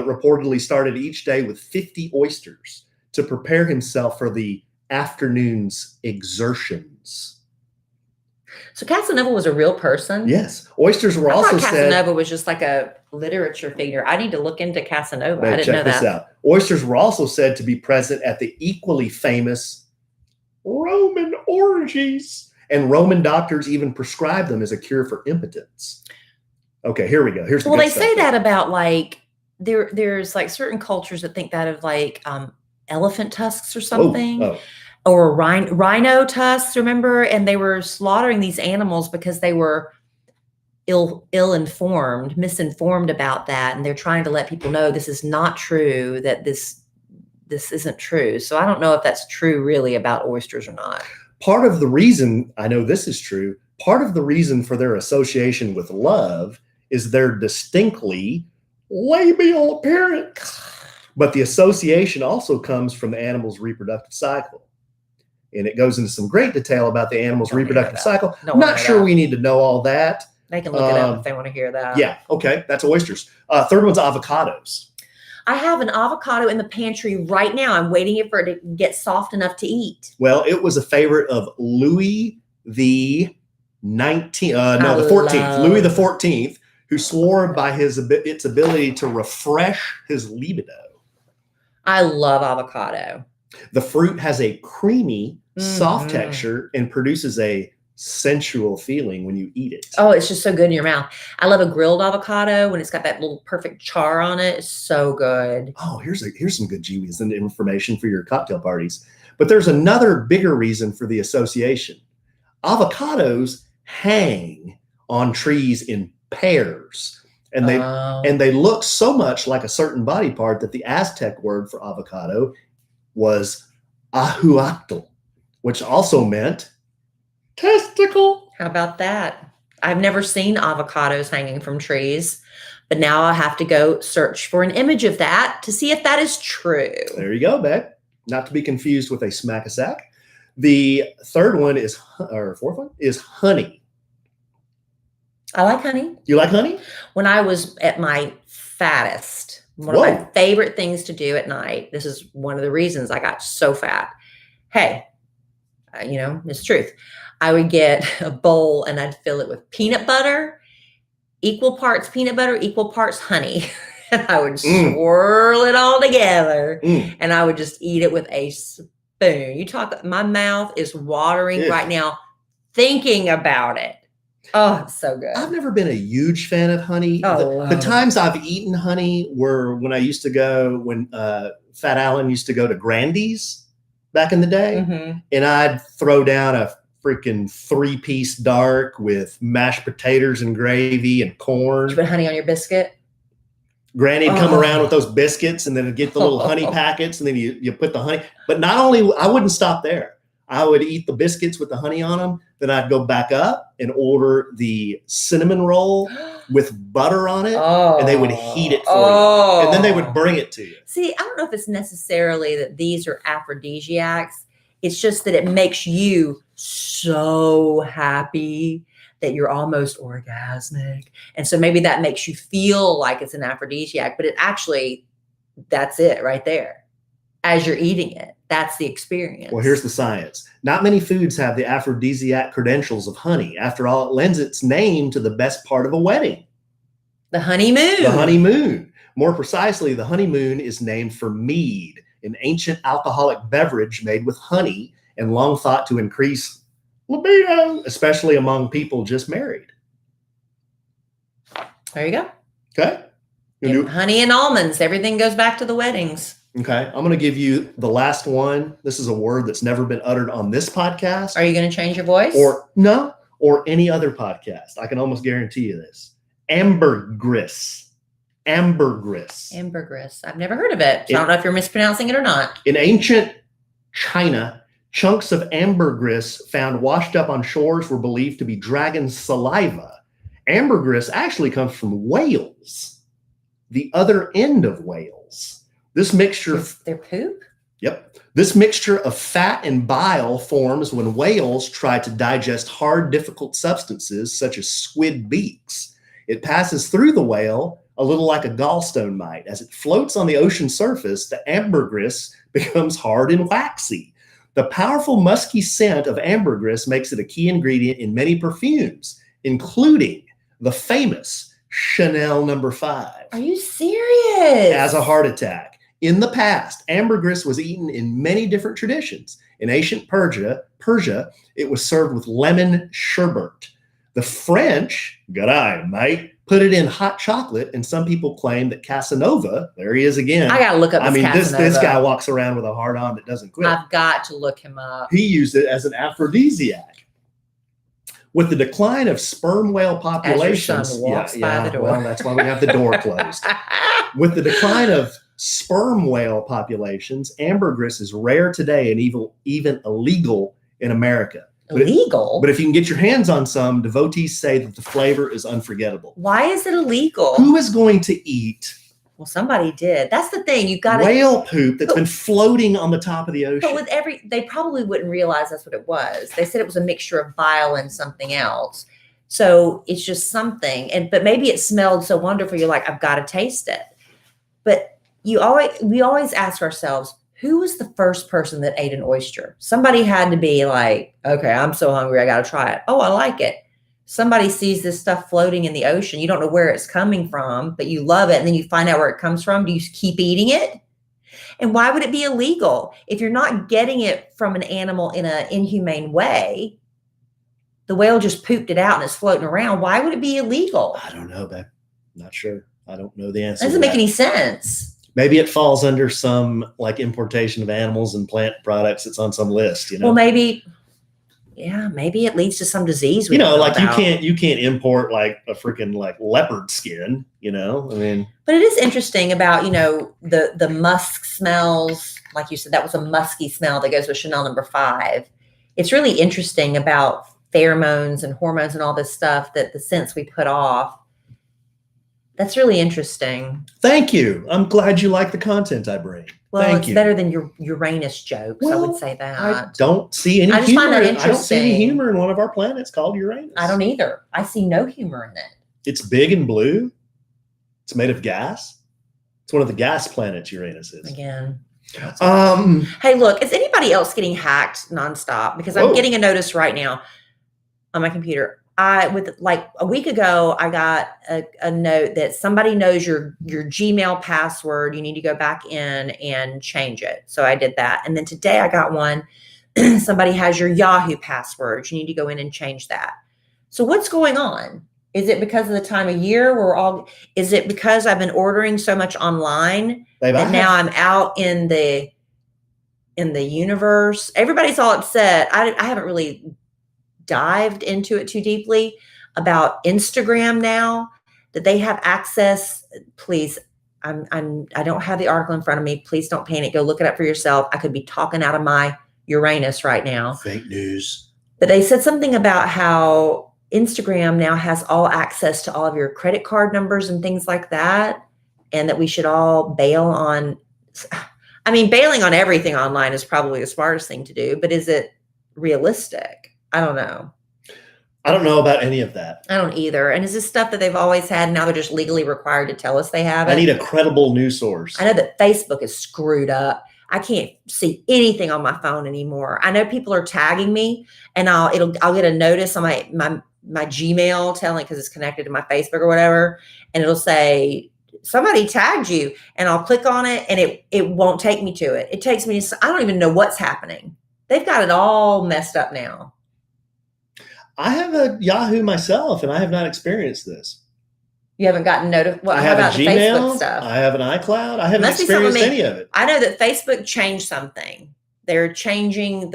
reportedly started each day with 50 oysters to prepare himself for the afternoon's exertions. So Casanova was a real person? Yes. Oysters were also said... Casanova was just like a literature figure. I need to look into Casanova. I didn't know that. Check this out. Oysters were also said to be present at the equally famous Roman orgies. And Roman doctors even prescribed them as a cure for impotence. Okay, here we go. Here's the Well, they say that about like there's like certain cultures that think that of like elephant tusks or something, or rhino tusks. Remember, and they were slaughtering these animals because they were ill-informed, misinformed about that, and they're trying to let people know this is not true. That this isn't true. So I don't know if that's true really about oysters or not. Part of the reason I know this is true. Part of the reason for their association with love is their distinctly labial appearance. But the association also comes from the animal's reproductive cycle. And it goes into some great detail about the animal's reproductive cycle. I'm not sure we need to know all that. They can look it up if they want to hear that. Yeah, okay, that's oysters. Third one's avocados. I have an avocado in the pantry right now. I'm waiting for it to get soft enough to eat. Well, it was a favorite of Louis the 14th. Louis the 14th, who swore by its ability to refresh his libido. I love avocado. The fruit has a creamy, soft texture and produces a sensual feeling when you eat it. Oh, it's just so good in your mouth. I love a grilled avocado when it's got that little perfect char on it. It's so good. Oh, here's some good GWs and information for your cocktail parties. But there's another bigger reason for the association. Avocados hang on trees in pairs. And they look so much like a certain body part that the Aztec word for avocado was ahuactl, which also meant testicle. How about that? I've never seen avocados hanging from trees, but now I'll have to go search for an image of that to see if that is true. There you go, babe. Not to be confused with a smack-a-sack. The fourth one is honey. I like honey. You like honey? When I was at my fattest, one of my favorite things to do at night, this is one of the reasons I got so fat. Hey, it's the truth. I would get a bowl and I'd fill it with peanut butter, equal parts peanut butter, equal parts honey. And I would swirl it all together and I would just eat it with a spoon. My mouth is watering right now thinking about it. Oh, it's so good. I've never been a huge fan of honey. The times I've eaten honey were when I used to go, when Fat Alan used to go to Grandy's back in the day. And I'd throw down a freaking 3-piece dark with mashed potatoes and gravy and corn. Did you put honey on your biscuit? Granny'd come around with those biscuits and then get the little honey packets and then you put the honey. But not only, I wouldn't stop there. I would eat the biscuits with the honey on them. Then I'd go back up and order the cinnamon roll with butter on it. And they would heat it for you. And then they would bring it to you. See, I don't know if it's necessarily that these are aphrodisiacs. It's just that it makes you so happy that you're almost orgasmic. And so maybe that makes you feel like it's an aphrodisiac, but it actually, that's it right there. As you're eating it, that's the experience. Well, here's the science. Not many foods have the aphrodisiac credentials of honey. After all, it lends its name to the best part of a wedding. The honeymoon. The honeymoon. More precisely, the honeymoon is named for mead, an ancient alcoholic beverage made with honey and long thought to increase libido, especially among people just married. There you go. Okay. Honey and almonds. Everything goes back to the weddings. Okay. I'm going to give you the last one. This is a word that's never been uttered on this podcast. Are you going to change your voice? Or any other podcast. I can almost guarantee you this. Ambergris. Ambergris. I've never heard of it. So I don't know if you're mispronouncing it or not. In ancient China, chunks of ambergris found washed up on shores were believed to be dragon saliva. Ambergris actually comes from whales, the other end of whales. This mixture... Their poop? Yep. This mixture of fat and bile forms when whales try to digest hard, difficult substances such as squid beaks. It passes through the whale a little like a gallstone might. As it floats on the ocean surface, the ambergris becomes hard and waxy. The powerful musky scent of ambergris makes it a key ingredient in many perfumes, including the famous Chanel No. 5. Are you serious? As a heart attack. In the past, ambergris was eaten in many different traditions. In ancient Persia, it was served with lemon sherbet. The French, good eye, mate, put it in hot chocolate, and some people claim that Casanova, there he is again. I gotta look up this guy walks around with a heart on that doesn't quit. I've got to look him up. He used it as an aphrodisiac. With the decline of sperm whale populations, as your son walks by the door. Well, that's why we have the door closed. With the decline of sperm whale populations, ambergris is rare today and even illegal in America. Illegal? But if you can get your hands on some, devotees say that the flavor is unforgettable. Why is it illegal? Who is going to eat? Well, somebody did. That's the thing. You've got whale poop that's been floating on the top of the ocean. But they probably wouldn't realize that's what it was. They said it was a mixture of bile and something else. So it's just something. But maybe it smelled so wonderful. You're like, I've got to taste it. But we always ask ourselves, who was the first person that ate an oyster? Somebody had to be like, okay, I'm so hungry, I got to try it. Oh, I like it. Somebody sees this stuff floating in the ocean. You don't know where it's coming from, but you love it. And then you find out where it comes from. Do you keep eating it? And why would it be illegal? If you're not getting it from an animal in an inhumane way, the whale just pooped it out and it's floating around. Why would it be illegal? I don't know, babe. Not sure. I don't know the answer. That doesn't make any sense. Maybe it falls under some like importation of animals and plant products. It's on some list, Well, maybe it leads to some disease. You can't import like a freaking like leopard skin, But it is interesting about, the musk smells. Like you said, that was a musky smell that goes with Chanel No. 5. It's really interesting about pheromones and hormones and all this stuff, that the scents we put off. That's really interesting. Thank you. I'm glad you like the content I bring. Well, it's better than your Uranus jokes. Well, I would say that. I don't see any I just humor. find that interesting. I don't see any humor in one of our planets called Uranus. I don't either. I see no humor in it. It's big and blue. It's made of gas. It's one of the gas planets, Uranus is. Again. Hey, look, is anybody else getting hacked nonstop? Because I'm getting a notice right now on my computer. Like a week ago, I got a note that somebody knows your Gmail password. You need to go back in and change it. So I did that. And then today I got one. Somebody has your Yahoo password. You need to go in and change that. So what's going on? Is it because of the time of year is it because I've been ordering so much online that now I'm out in the universe? Everybody's all upset. I haven't really dived into it too deeply about Instagram now, that they have access. Please, I don't have the article in front of me. Please don't panic. Go look it up for yourself. I could be talking out of my Uranus right now. Fake news. But they said something about how Instagram now has all access to all of your credit card numbers and things like that, and that we should all bail on. I mean, bailing on everything online is probably the smartest thing to do, but is it realistic? I don't know. I don't know about any of that. I don't either. And is this stuff that they've always had, and now they're just legally required to tell us they have it? I need a credible news source. I know that Facebook is screwed up. I can't see anything on my phone anymore. I know people are tagging me, and I'll get a notice on my Gmail telling, because it's connected to my Facebook or whatever, and it'll say somebody tagged you, and I'll click on it, and it won't take me to it. It takes me to, I don't even know what's happening. They've got it all messed up now. I have a Yahoo myself, and I have not experienced this. You haven't gotten notified? I have a Gmail, Facebook stuff? I have an iCloud. I haven't experienced any of it. I know that Facebook changed something. They're changing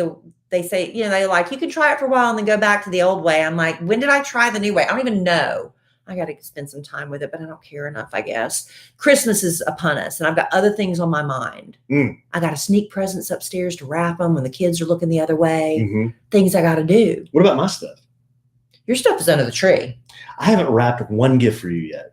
they say, they like, you can try it for a while and then go back to the old way. I'm like, when did I try the new way? I don't even know. I got to spend some time with it, but I don't care enough, I guess. Christmas is upon us, and I've got other things on my mind. I got to sneak presents upstairs to wrap them when the kids are looking the other way. Things I got to do. What about my stuff? Your stuff is under the tree. I haven't wrapped one gift for you yet.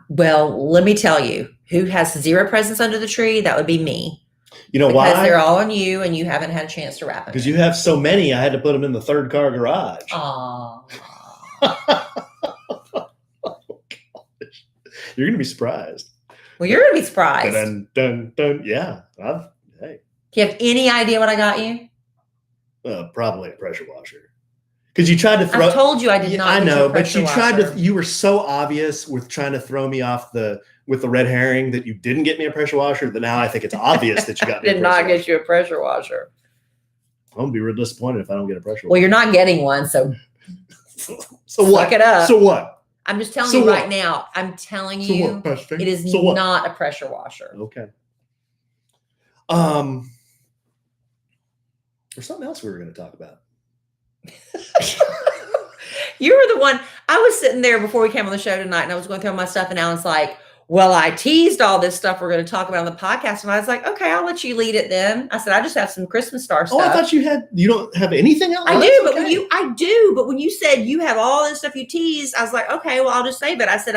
Well, let me tell you, who has 0 presents under the tree? That would be me. You know why? Because they're all on you, and you haven't had a chance to wrap them. Because you have so many, I had to put them in the 3rd car garage. Aww. You're going to be surprised. Well, you're going to be surprised. Dun, dun, dun. Yeah. Hey. Do you have any idea what I got you? Probably a pressure washer. Because you tried to throw. I told you I did not. I know, but you washer. tried to. You were so obvious with trying to throw me off with the red herring that you didn't get me a pressure washer. That now I think it's obvious that you got me. Did not get you a pressure washer. I'm gonna be real disappointed if I don't get a pressure washer. Well, you're not getting one, so so what? Suck it up. So what? I'm just telling you right now. I'm telling you, it is not a pressure washer. Okay. There's something else we were going to talk about. You were the one. I was sitting there before we came on the show tonight, and I was going through my stuff, and Alan's like, well, I teased all this stuff we're going to talk about on the podcast. And I was like, okay, I'll let you lead it then. I said, I just have some Christmas star stuff. Oh, I thought you don't have anything else? I do, but when you said you have all this stuff you teased, I was like, okay, well, I'll just save it. I said,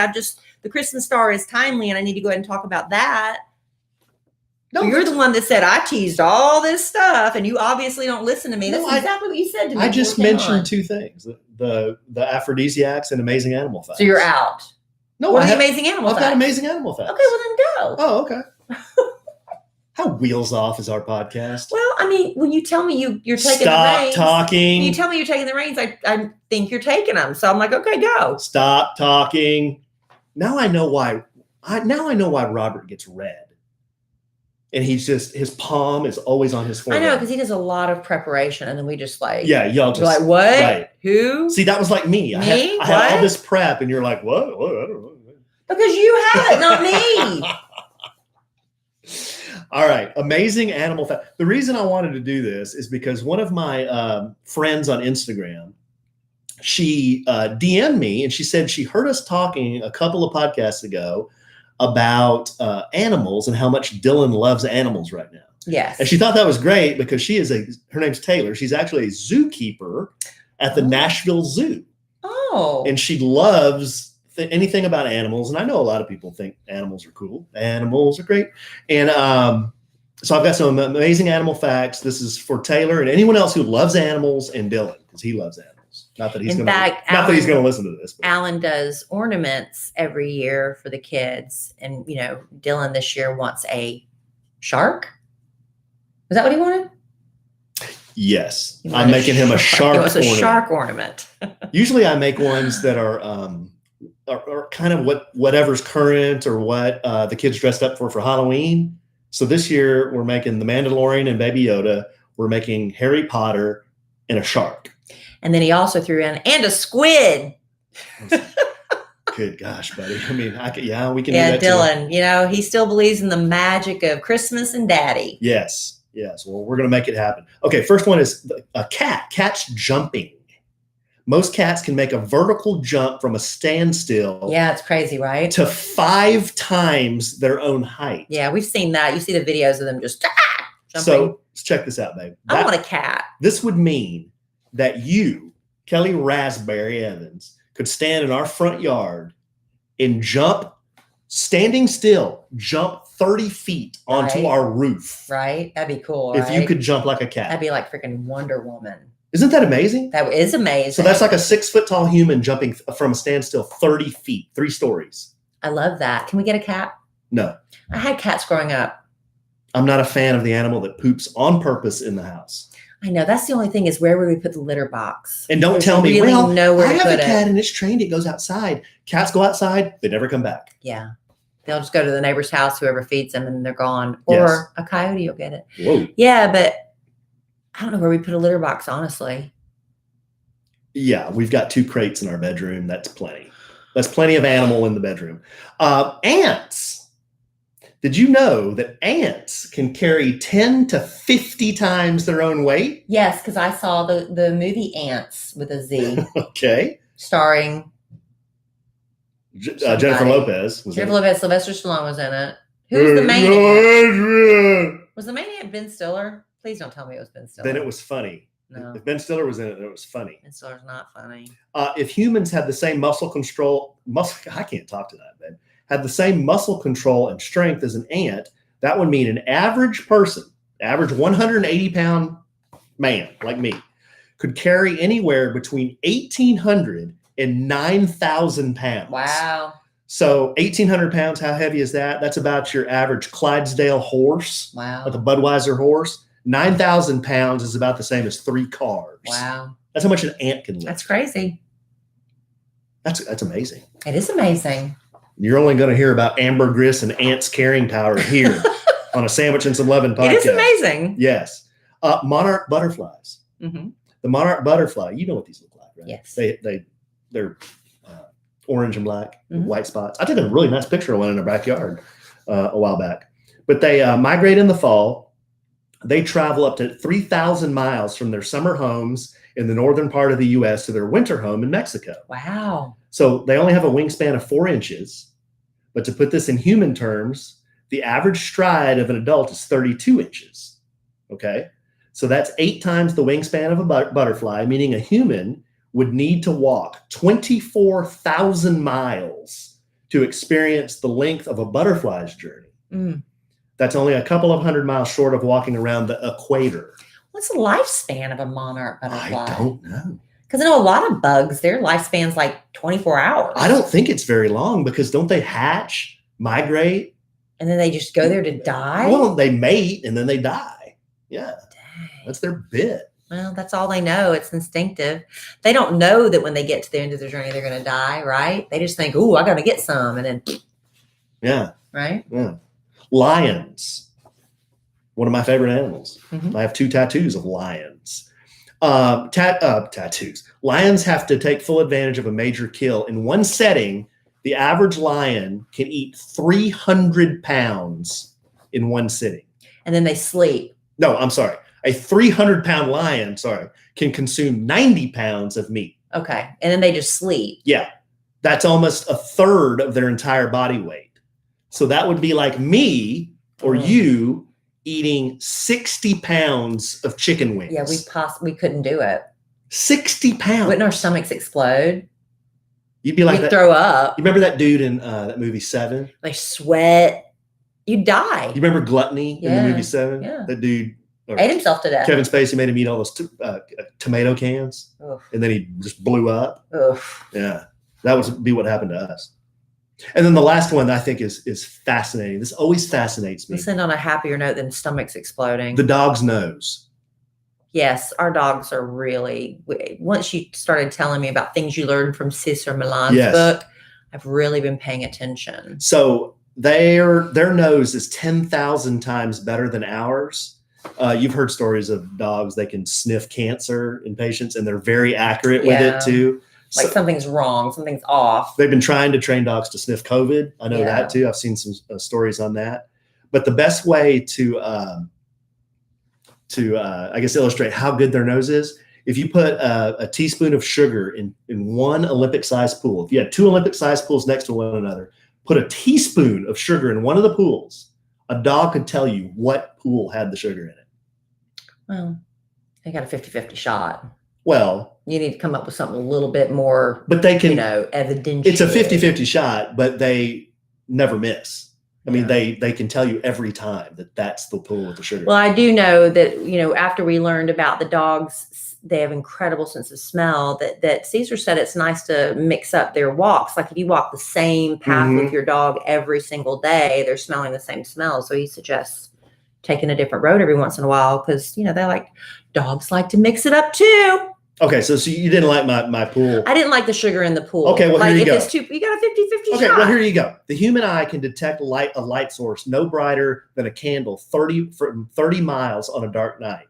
the Christmas star is timely, and I need to go ahead and talk about that. No, you're the one that said I teased all this stuff, and you obviously don't listen to me. That's exactly what you said to me. I just mentioned 2 things: the aphrodisiacs and amazing animal facts. So you're out. No, what are the amazing animal facts? I've got amazing animal facts. Okay, well then go. Oh, okay. How wheels off is our podcast? Well, I mean, when you tell me you're taking the reins. Stop talking. When you tell me you're taking the reins, I think you're taking them. So I'm like, okay, go. Stop talking. Now I know why. Now I know why Robert gets red. And his palm is always on his forehead. I know, because he does a lot of prepreration, and then we just y'all just like, what? Right. Who? See, that was like me. I had all this prep, and you're like, what? I don't know. Because you have it, not me. All right, amazing animal fact. The reason I wanted to do this is because one of my friends on Instagram, she DM'd me, and she said she heard us talking a couple of podcasts ago about animals and how much Dylan loves animals right now. Yes. And she thought that was great because her name's Taylor. She's actually a zookeeper at the Nashville Zoo. Oh. And she loves anything about animals. And I know a lot of people think animals are cool. Animals are great. And so I've got some amazing animal facts. This is for Taylor and anyone else who loves animals, and Dylan, because he loves animals. Not that he's going to listen to this. But. Alan does ornaments every year for the kids. And, Dylan this year wants a shark. Is that what he wanted? Yes. I'm making him a shark ornament. It was a shark ornament. Usually I make ones that are kind of whatever's current or what the kids dressed up for Halloween. So this year we're making the Mandalorian and Baby Yoda. We're making Harry Potter and a shark. And then he also threw in and a squid. Good gosh, buddy. I mean, we can do Yeah, that Dylan, he still believes in the magic of Christmas and Daddy. Yes. Well, we're going to make it happen. Okay, first one is a cat. Cat's jumping. Most cats can make a vertical jump from a standstill. Yeah, it's crazy, right? To 5 times their own height. Yeah, we've seen that. You see the videos of them just jumping. So let's check this out, babe. I want a cat. This would mean that you, Kellie Rasberry Evans, could stand in our front yard and standing still, jump 30 feet onto our roof. Right? That'd be cool. If you could jump like a cat. That'd be like freaking Wonder Woman. Isn't that amazing? That is amazing. So that's like a 6-foot tall human jumping from a standstill 30 feet, 3 stories. I love that. Can we get a cat? No. I had cats growing up. I'm not a fan of the animal that poops on purpose in the house. I know. That's the only thing is where would we put the litter box? And don't tell me, I have a cat and it's trained. It goes outside. Cats go outside. They never come back. Yeah. They'll just go to the neighbor's house, whoever feeds them, and they're gone. Or a coyote will get it. Whoa. Yeah, but I don't know where we put a litter box, honestly. Yeah, we've got 2 crates in our bedroom. That's plenty. That's plenty of animal in the bedroom. Ants. Did you know that ants can carry 10 to 50 times their own weight? Yes, because I saw the movie Ants with a Z. Okay. Starring Jennifer Lopez was Jennifer in it. Lopez, Sylvester Stallone was in it. Who's the maniac? Was the maniac Ben Stiller? Please don't tell me it was Ben Stiller. Then it was funny. No. If Ben Stiller was in it, then it was funny. Ben Stiller's not funny. If humans had the same I can't talk to that, man. Had the same muscle control and strength as an ant, that would mean an average person, average 180-pound man like me, could carry anywhere between 1,800 and 9,000 pounds. Wow. So 1,800 pounds, how heavy is that? That's about your average Clydesdale horse. Wow. Like a Budweiser horse. 9,000 pounds is about the same as 3 cars. Wow. That's how much an ant can lift. That's crazy. That's amazing. It is amazing. You're only going to hear about ambergris and ants carrying power here on a Sandwich and Some Lovin' podcast. It is amazing. Yes. Monarch butterflies. Mm-hmm. The monarch butterfly, you know what these look like, right? Yes. They're orange and black with white spots. I took a really nice picture of one in our backyard a while back. But they migrate in the fall. They travel up to 3,000 miles from their summer homes in the northern part of the U.S. to their winter home in Mexico. Wow. So they only have a wingspan of 4 inches. But to put this in human terms, the average stride of an adult is 32 inches. Okay? So that's 8 times the wingspan of a butterfly, meaning a human would need to walk 24,000 miles to experience the length of a butterfly's journey. Mm. That's only a couple of 100 miles short of walking around the equator. What's the lifespan of a monarch butterfly? I don't know. Because I know a lot of bugs, their lifespan's like 24 hours. I don't think it's very long because don't they hatch, migrate? And then they just go there to die? Well, they mate and then they die. Yeah. Dang. That's their bit. Well, that's all they know. It's instinctive. They don't know that when they get to the end of their journey, they're going to die, right? They just think, "Ooh, I got to get some," and then, yeah, right? Yeah. Lions, one of my favorite animals. Mm-hmm. I have 2 tattoos of lions. Tattoos. Lions have to take full advantage of a major kill. In one setting, the average lion can eat 300 pounds in one sitting. And then they sleep. No, I'm sorry. A 300-pound lion, can consume 90 pounds of meat. Okay. And then they just sleep. Yeah. That's almost a third of their entire body weight. So that would be like me or you eating 60 pounds of chicken wings. Yeah, we couldn't do it. 60 pounds. Wouldn't our stomachs explode? You'd be like We'd that. throw up. You remember that dude in that movie 7? They sweat. You'd die. You remember Gluttony in the movie 7? Yeah. That dude ate himself to death. Kevin Spacey made him eat all those tomato cans. Oof. And then he just blew up. Oof. Yeah. That would be what happened to us. And then the last one I think is fascinating. This always fascinates me. Let's end on a happier note than stomachs exploding. The dog's nose. Yes, our dogs are really, once you started telling me about things you learned from Cesar Millan's book, I've really been paying attention. So their nose is 10,000 times better than ours. You've heard stories of dogs, they can sniff cancer in patients and they're very accurate with it too. Like something's wrong, something's off. They've been trying to train dogs to sniff COVID. I know that too. I've seen some stories on that. But the best way to I guess illustrate how good their nose is, if you put a teaspoon of sugar in one Olympic-sized pool, if you had 2 Olympic-sized pools next to one another, put a teaspoon of sugar in one of the pools, a dog could tell you what pool had the sugar in it. Well, they got a 50-50 shot. Well, you need to come up with something a little bit more, but they can, evidential. It's a 50-50 shot, but they never miss. I mean, they can tell you every time that that's the pool with the sugar. Well, I do know that, after we learned about the dogs, they have incredible sense of smell, that Cesar said it's nice to mix up their walks. Like if you walk the same path with your dog every single day, they're smelling the same smell. So he suggests taking a different road every once in a while because, dogs like to mix it up too. Okay, so you didn't like my pool. I didn't like the suger in the pool. Okay, well, here you go. If it's you got a 50-50 shot. Okay, well, here you go. The human eye can detect a light source no brighter than a candle 30 miles on a dark night.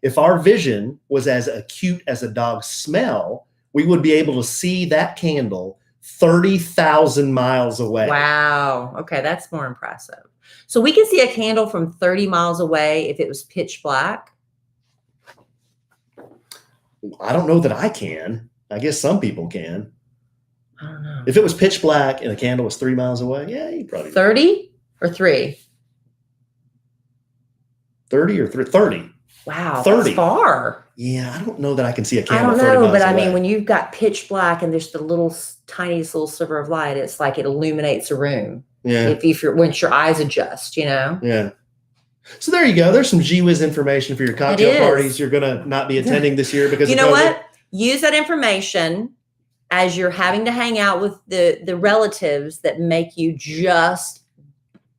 If our vision was as acute as a dog's smell, we would be able to see that candle 30,000 miles away. Wow. Okay, that's more impressive. So we can see a candle from 30 miles away if it was pitch black? I don't know that I can. I guess some people can. I don't know. If it was pitch black and a candle was 3 miles away, yeah, you'd probably 30 or 3? 30 or 30. Wow, 30. that's far. Yeah, I don't know that I can see a I candle don't 30 know, miles but I away. mean, when you've got pitch black and there's the little tiniest little sliver of light, it's like it illuminates a room. Yeah. If you're once your eyes adjust, Yeah. So there you go. There's some G-Whiz information for your cocktail parties you're going to not be attending this year because you of know COVID. what? Use that information as you're having to hang out with the relatives that make you just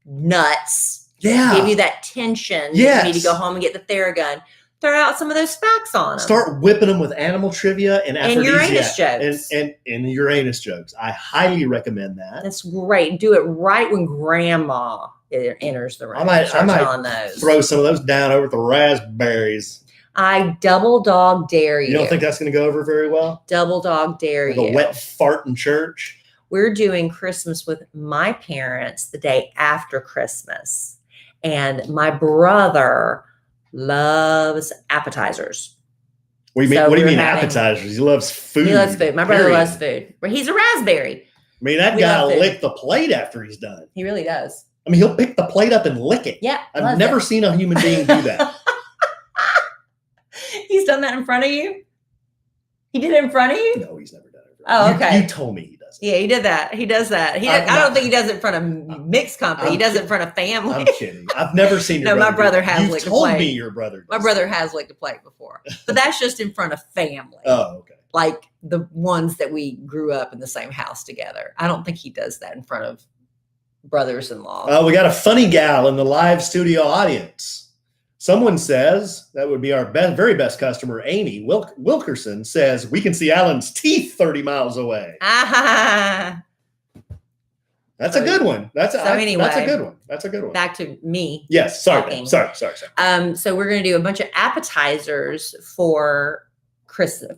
nuts. Yeah. Give you that tension. Yes. You need to go home and get the Theragun. Throw out some of those facts on them. Start whipping them with animal trivia and Uranus aphrodisiacs. jokes. And Uranus jokes. I highly recommend that. That's great. Do it right when grandma enters the room. I might throw some of those down over the raspberries. I double dog dare you. You don't think that's going to go over very well? Double dog dare like you. A wet fart in church? We're doing Christmas with my parents the day after Christmas. And my brother loves appetizers. What do you mean appetizers? He loves food. He loves food. My brother loves food. But he's a Rasberry. I mean, that guy will lick the plate after he's done. He really does. I mean, he'll pick the plate up and lick it. Yeah. I've never seen a human being do that. He's done that in front of you? He did it in front of you? No, he's never done it. Oh, okay. You told me he does it. Yeah, he did that. He does that. I don't think he does it in front of mixed company. He does it in front of family. I'm kidding. I've never seen your brother. My brother has licked a plate. You told me your brother. My brother has licked a plate before. But that's just in front of family. Oh, okay. Like the ones that we grew up in the same house together. I don't think he does that in front of brothers-in-law. Oh, we got a funny gal in the live studio audience. Someone says, that would be our very best customer, Amy Wilkerson, says, we can see Alan's teeth 30 miles away. Ah. That's a good one. That's a good one. That's a good one. Back to me. Yes. Sorry. Sorry. So we're going to do a bunch of appetizers for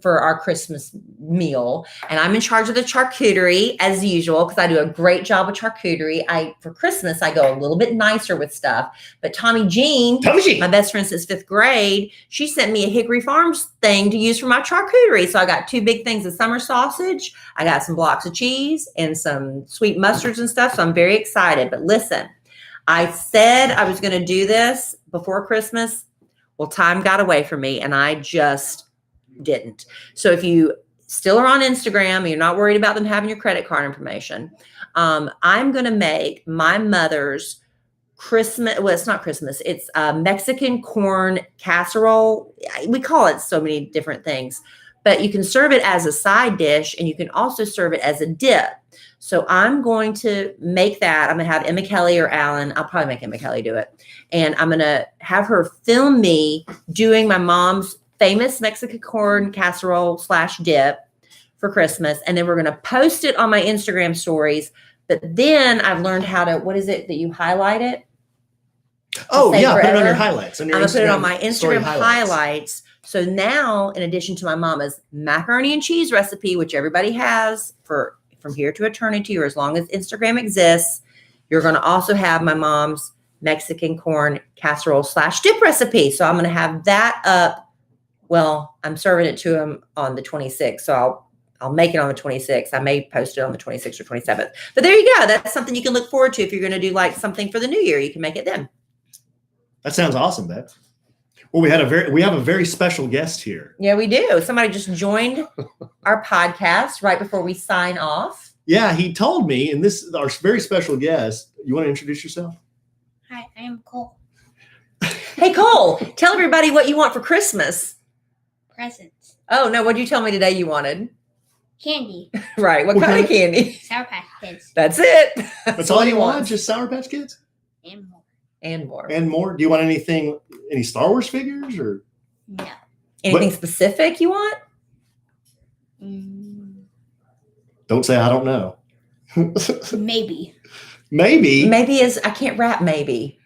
our Christmas meal. And I'm in charge of the charcuterie as usual, because I do a great job with charcuterie. For Christmas, I go a little bit nicer with stuff. But Tommy Jean, my best friend since 5th grade, she sent me a Hickory Farms thing to use for my charcuterie. So I got 2 big things of summer sausage. I got some blocks of cheese and some sweet mustards and stuff. So I'm very excited. But listen, I said I was going to do this before Christmas. Well, time got away from me and I just didn't. So if you still are on Instagram and you're not worried about them having your credit card information, I'm going to make my mother's Christmas. Well, it's not Christmas. It's Mexican corn casserole. We call it so many different things, but you can serve it as a side dish and you can also serve it as a dip. So I'm going to make that. I'm going to have Emma Kellie or Alan. I'll probably make Emma Kellie do it. And I'm going to have her film me doing my mom's famous Mexican corn casserole / dip for Christmas. And then we're going to post it on my Instagram stories. But then I've learned how to, what is it that you highlight it? Oh, yeah. Put it on your highlights. I'm going to put it on my Instagram highlights. So now, in addition to my mama's macaroni and cheese recipe, which everybody has from here to eternity, or as long as Instagram exists, you're going to also have my mom's Mexican corn casserole / dip recipe. So I'm going to have that up. Well, I'm serving it to him on the 26th, so I'll make it on the 26th. I may post it on the 26th or 27th. But there you go. That's something you can look forward to if you're going to do like something for the new year. You can make it then. That sounds awesome, Beth. Well, we have a very special guest here. Yeah, we do. Somebody just joined our podcast right before we sign off. Yeah, he told me, and this is our very special guest. You want to introduce yourself? Hi, I am Cole. Hey, Cole, tell everybody what you want for Christmas. Presents. Oh, no. What did you tell me today you wanted? Candy. Right. What kind of candy? Sour Patch Kids. That's it. That's all you want? Just Sour Patch Kids? And more. And more? Do you want any Star Wars figures or? No. Anything specific you want? Don't say I don't know. Maybe. Maybe is, I can't rap maybe.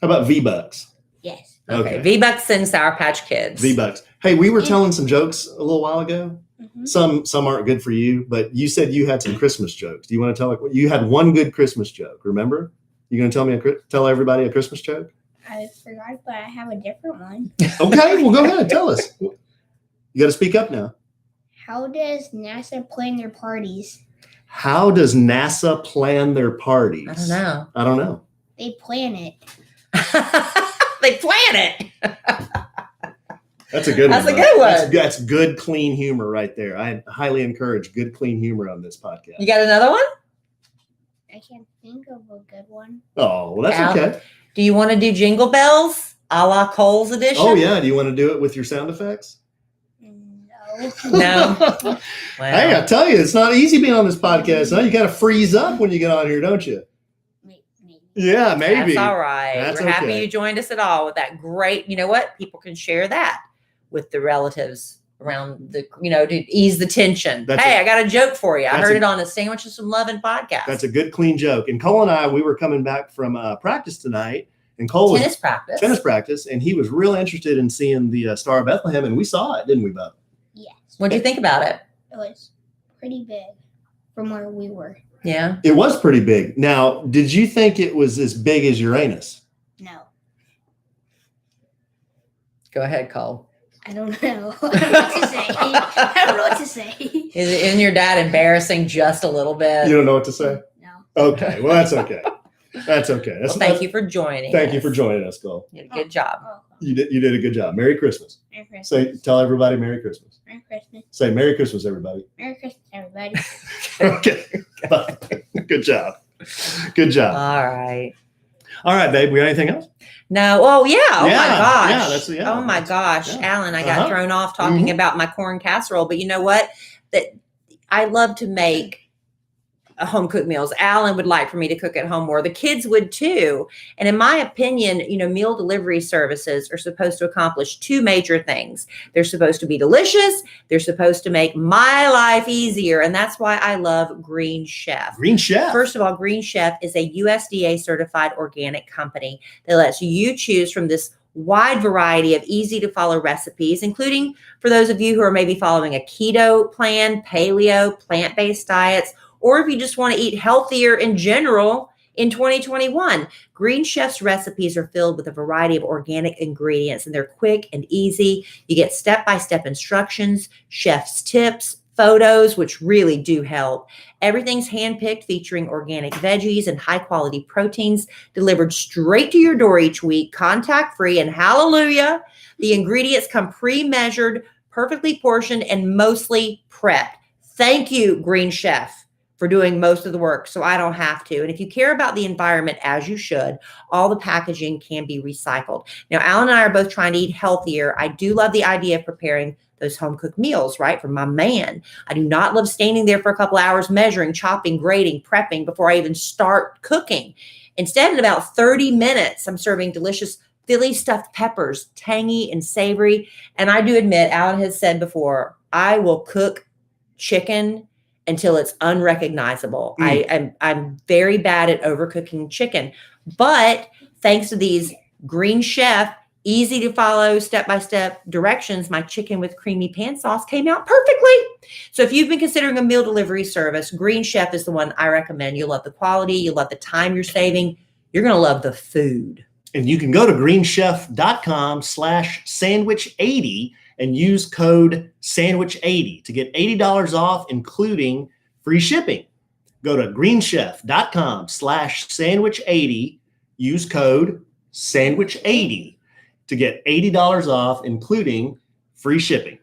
How about V-Bucks? Yes. Okay. V-Bucks and Sour Patch Kids. V-Bucks. Hey, we were telling some jokes a little while ago. Mm-hmm. Some aren't good for you, but you said you had some Christmas jokes. Do you want to tell you had one good Christmas joke? Remember? You going to tell everybody a Christmas joke? I forgot, but I have a different one. Okay, well go ahead, tell us. You got to speak up now. How does NASA plan their parties? How does NASA plan their parties? I don't know. They plan it. They plan it. That's a good That's one. a good one. That's good, clean humor right there. I highly encourage good, clean humor on this podcast. You got another one? I can't think of a good one. Oh, well, that's Al, okay. Do you want to do Jingle Bells a la Cole's edition? Oh, yeah. Do you want to do it with your sound effects? No. No. Well, Hey, I tell you, it's not easy being on this podcast. Huh? You got to freeze up when you get on here, don't you? Maybe. Yeah, maybe. That's all right. That's We're happy okay. you joined us at all with that great, you know what? People can share that with the relatives around the, to ease the tension. I got a joke for you. I heard it on a Sandwiches from Lovin podcast. That's a good, clean joke. And Cole and I, we were coming back from practice tonight. And Cole was tennis practice, and he was real interested in seeing the Star of Bethlehem, and we saw it, didn't we, Bub? Yes. What'd you think about it? It was pretty big from where we were. Yeah. It was pretty big. Now, did you think it was as big as Uranus? No. Go ahead, Cole. I don't know. I don't know what to say. I don't know what to say. Isn't your dad embarrassing just a little bit? You don't know what to say? No. Okay. Well, that's okay. That's okay. Thank you for joining us. Thank you for joining us, Cole. You did a good job. Oh. You did a good job. Merry Christmas. Merry Christmas. Tell everybody Merry Christmas. Merry Christmas. Say Merry Christmas, everybody. Merry Christmas, everybody. Okay. Good job. Good job. All right. All right, babe. We got anything else? No. Oh, yeah. Oh, my gosh. Yeah, oh, my gosh. Yeah. Alan, I got thrown off talking about my corn casserole. But you know what? I love to make home cooked meals. Alan would like for me to cook at home more. The kids would too. And in my opinion, meal delivery services are supposed to accomplish two major things. They're supposed to be delicious. They're supposed to make my life easier. And that's why I love Green Chef. Green Chef. First of all, Green Chef is a USDA certified organic company that lets you choose from this wide variety of easy to follow recipes, including for those of you who are maybe following a keto plan, paleo, plant-based diets, or if you just want to eat healthier in general in 2021. Green Chef's recipes are filled with a variety of organic ingredients, and they're quick and easy. You get step-by-step instructions, chef's tips, photos, which really do help. Everything's handpicked, featuring organic veggies and high-quality proteins delivered straight to your door each week, contact-free, and hallelujah, the ingredients come pre-measured, perfectly portioned, and mostly prepped. Thank you, Green Chef, for doing most of the work so I don't have to. And if you care about the environment, as you should, all the packaging can be recycled. Now, Alan and I are both trying to eat healthier. I do love the idea of preparing those home-cooked meals, right, for my man. I do not love standing there for a couple hours measuring, chopping, grating, prepping before I even start cooking. Instead, in about 30 minutes, I'm serving delicious Philly stuffed peppers, tangy and savory. And I do admit, Alan has said before, I will cook chicken until it's unrecognizable. I'm very bad at overcooking chicken, but thanks to these Green Chef, easy to follow step-by-step directions, my chicken with creamy pan sauce came out perfectly. So if you've been considering a meal delivery service, Green Chef is the one I recommend. You'll love the quality. You'll love the time you're saving. You're going to love the food. And you can go to greenchef.com/sandwich80 and use code sandwich80 to get $80 off, including free shipping. Go to greenchef.com/sandwich80, use code sandwich80 to get $80 off, including free shipping.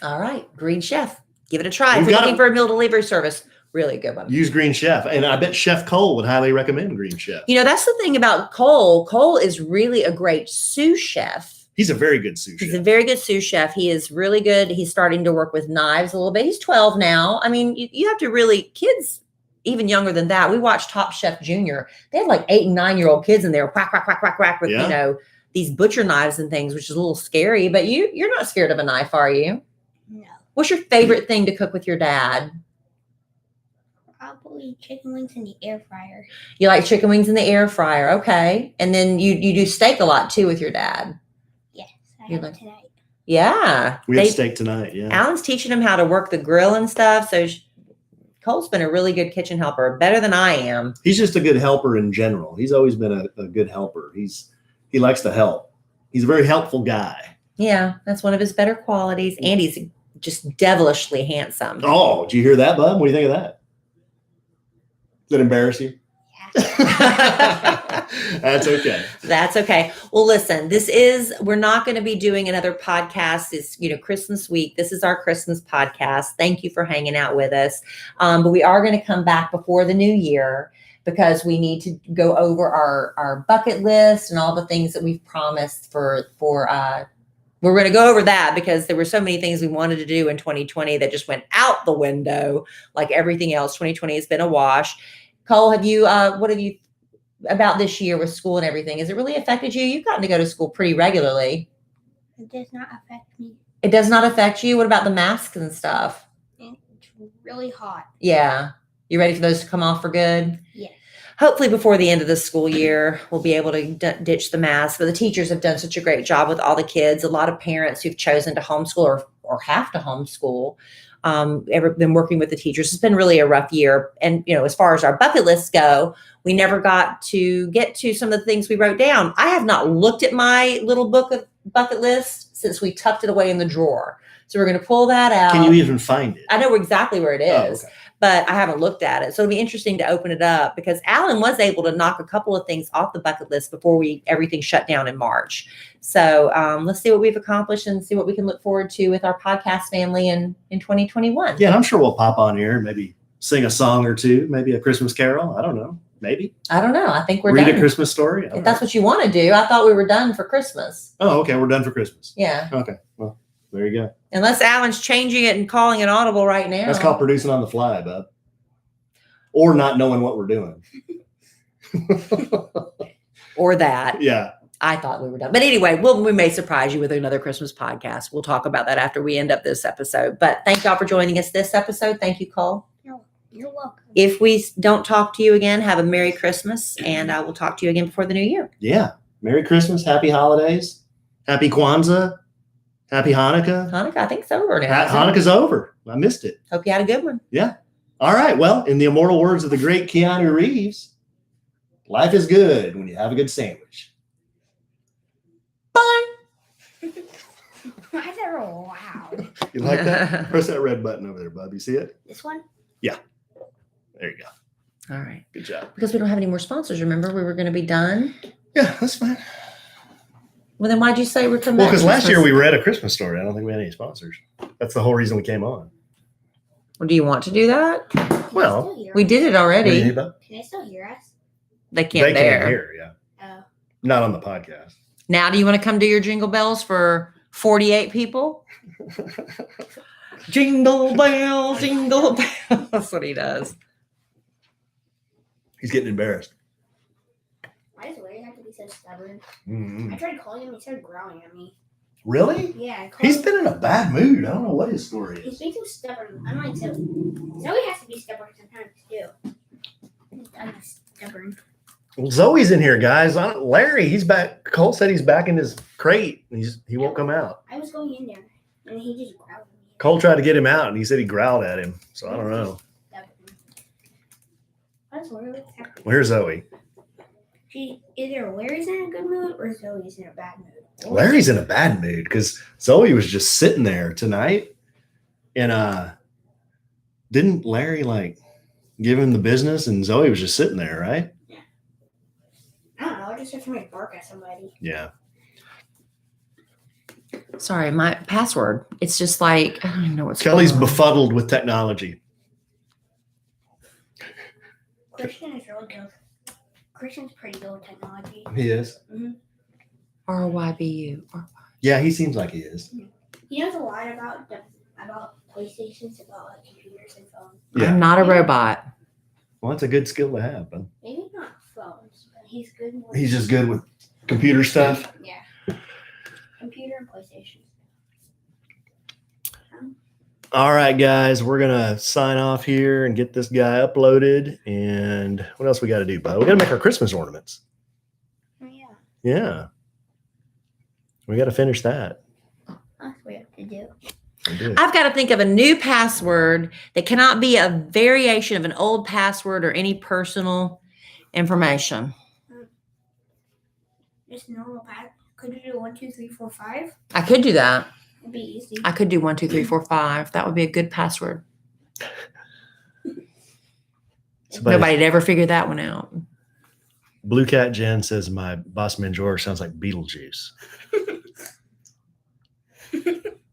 All right, Green Chef. Give it a try. If you're looking for a meal delivery service, really good one. Use Green Chef. And I bet Chef Cole would highly recommend Green Chef. That's the thing about Cole. Cole is really a great sous chef. He's a very good sous chef. He's a very good sous chef. He is really good. He's starting to work with knives a little bit. He's 12 now. I mean, you have to really, kids even younger than that. We watched Top Chef Junior. They had like 8 and 9-year-old kids in there, whack, whack, whack, whack, whack, with, these butcher knives and things, which is a little scary. But you're not scared of a knife, are you? No. What's your favorite thing to cook with your dad? Probably chicken wings in the air fryer. You like chicken wings in the air fryer. Okay. And then you do steak a lot too with your dad. Yes, I have it tonight. Yeah. We have steak tonight, yeah. Alan's teaching him how to work the grill and stuff. So Cole's been a really good kitchen helper, better than I am. He's just a good helper in general. He's always been a good helper. He likes to help. He's a very helpful guy. Yeah, that's one of his better qualities. And he's just devilishly handsome. Oh, did you hear that, Bub? What do you think of that? Does it embarrass you? Yeah. That's okay. That's okay. Well, listen, we're not going to be doing another podcast. It's, Christmas week. This is our Christmas podcast. Thank you for hanging out with us. But we are going to come back before the new year because we need to go over our bucket list and all the things that we've promised we're going to go over that because there were so many things we wanted to do in 2020 that just went out the window. Like everything else, 2020 has been a wash. Cole, what have you about this year with school and everything? Has it really affected you? You've gotten to go to school pretty regularly. It does not affect me. It does not affect you? What about the masks and stuff? It's really hot. Yeah. You ready for those to come off for good? Yes. Hopefully before the end of the school year, we'll be able to ditch the masks. But the teachers have done such a great job with all the kids. A lot of parents who've chosen to homeschool or have to homeschool, ever been working with the teachers. It's been really a rough year. And, as far as our bucket lists go, we never got to get to some of the things we wrote down. I have not looked at my little book of bucket list since we tucked it away in the drawer. So we're going to pull that out. Can you even find it? I know exactly where it is. Oh, okay. But I haven't looked at it. So it'll be interesting to open it up because Alan was able to knock a couple of things off the bucket list before everything shut down in March. So let's see what we've accomplished and see what we can look forward to with our podcast family in 2021. Yeah, and I'm sure we'll pop on here and maybe sing a song or two, maybe a Christmas carol. I don't know. Maybe. I don't know. I think we're Read done. a Christmas story. If that's what you want to do. I thought we were done for Christmas. Oh, okay. We're done for Christmas. Yeah. Okay. Well, there you go. Unless Alan's changing it and calling it audible right now. That's called producing on the fly, bub. Or not knowing what we're doing. Or that. Yeah. I thought we were done. But anyway, we may surprise you with another Christmas podcast. We'll talk about that after we end up this episode. But thank y'all for joining us this episode. Thank you, Cole. You're welcome. If we don't talk to you again, have a Merry Christmas. And I will talk to you again before the new year. Yeah. Merry Christmas. Happy holidays. Happy Kwanzaa. Happy Hanukkah. Hanukkah, I think it's over now. Hanukkah's over. I missed it. Hope you had a good one. Yeah. All right. Well, in the immortal words of the great Keanu Reeves, life is good when you have a good sandwich. Bye. Why is that real loud? You like that? Press that red button over there, bub. You see it? This one? Yeah. There you go. All right. Good job. Because we don't have any more sponsors. Remember, we were going to be done. Yeah, that's fine. Well, then why'd you say we're coming Well, back because last Christmas? year we read a Christmas story. I don't think we had any sponsors. That's the whole reason we came on. Well, do you want to do that? Well, We did it already. Can they still hear us? They can't bear. hear, yeah. Oh. Not on the podcast. Now, do you want to come do your jingle bells for 48 people? Jingle bells, jingle bells. That's what he does. He's getting embarrassed. Why does Larry have to be so stubborn? Mm-hmm. I tried calling him. He started growling at me. Really? Yeah. I called He's him. been in a bad mood. I don't know what his story He's is. being too stubborn. I'm like, so. Zoe has to be stubborn sometimes, too. I'm stubborn. Well, Zoe's in here, guys. Larry, he's back. Cole said he's back in his crate. He won't come out. I was going in there, and he just growled at me. Cole tried to get him out, and he said he growled at him. So I don't know. That's really happening. Well, here's Zoe. Either Larry's in a good mood or Zoe's in a bad mood. Larry's in a bad mood because Zoe was just sitting there tonight, and didn't Larry give him the business, and Zoe was just sitting there, right? Yeah. I don't know. I just heard somebody bark at somebody. Yeah. Sorry, my password. It's just like, I don't even know what's Kelly's going on. befuddled with technology. Christian is really good. Christian's pretty good with technology. He is. RYBU. Yeah, he seems like he is. He knows a lot about PlayStations, about computers and phones. Yeah. I'm not a robot. Well, that's a good skill to have, but Maybe not phones, but he's good with. he's just good with computer stuff. Yeah. Computer and PlayStation. All right, guys, we're gonna sign off here and get this guy uploaded. And what else we got to do, bud? We got to make our Christmas ornaments. Oh, yeah. Yeah, we got to finish that. That's what we have to do. We do. I've got to think of a new password that cannot be a variation of an old password or any personal information. Just normal pattern. Could you do 1, 2, 3, 4, 5? I could do that. It'd be easy. I could do 1, 2, 3, 4, 5. That would be a good password. So Somebody- Nobody'd ever figured that one out. Blue Cat Jen says my boss man George sounds like Beetlejuice.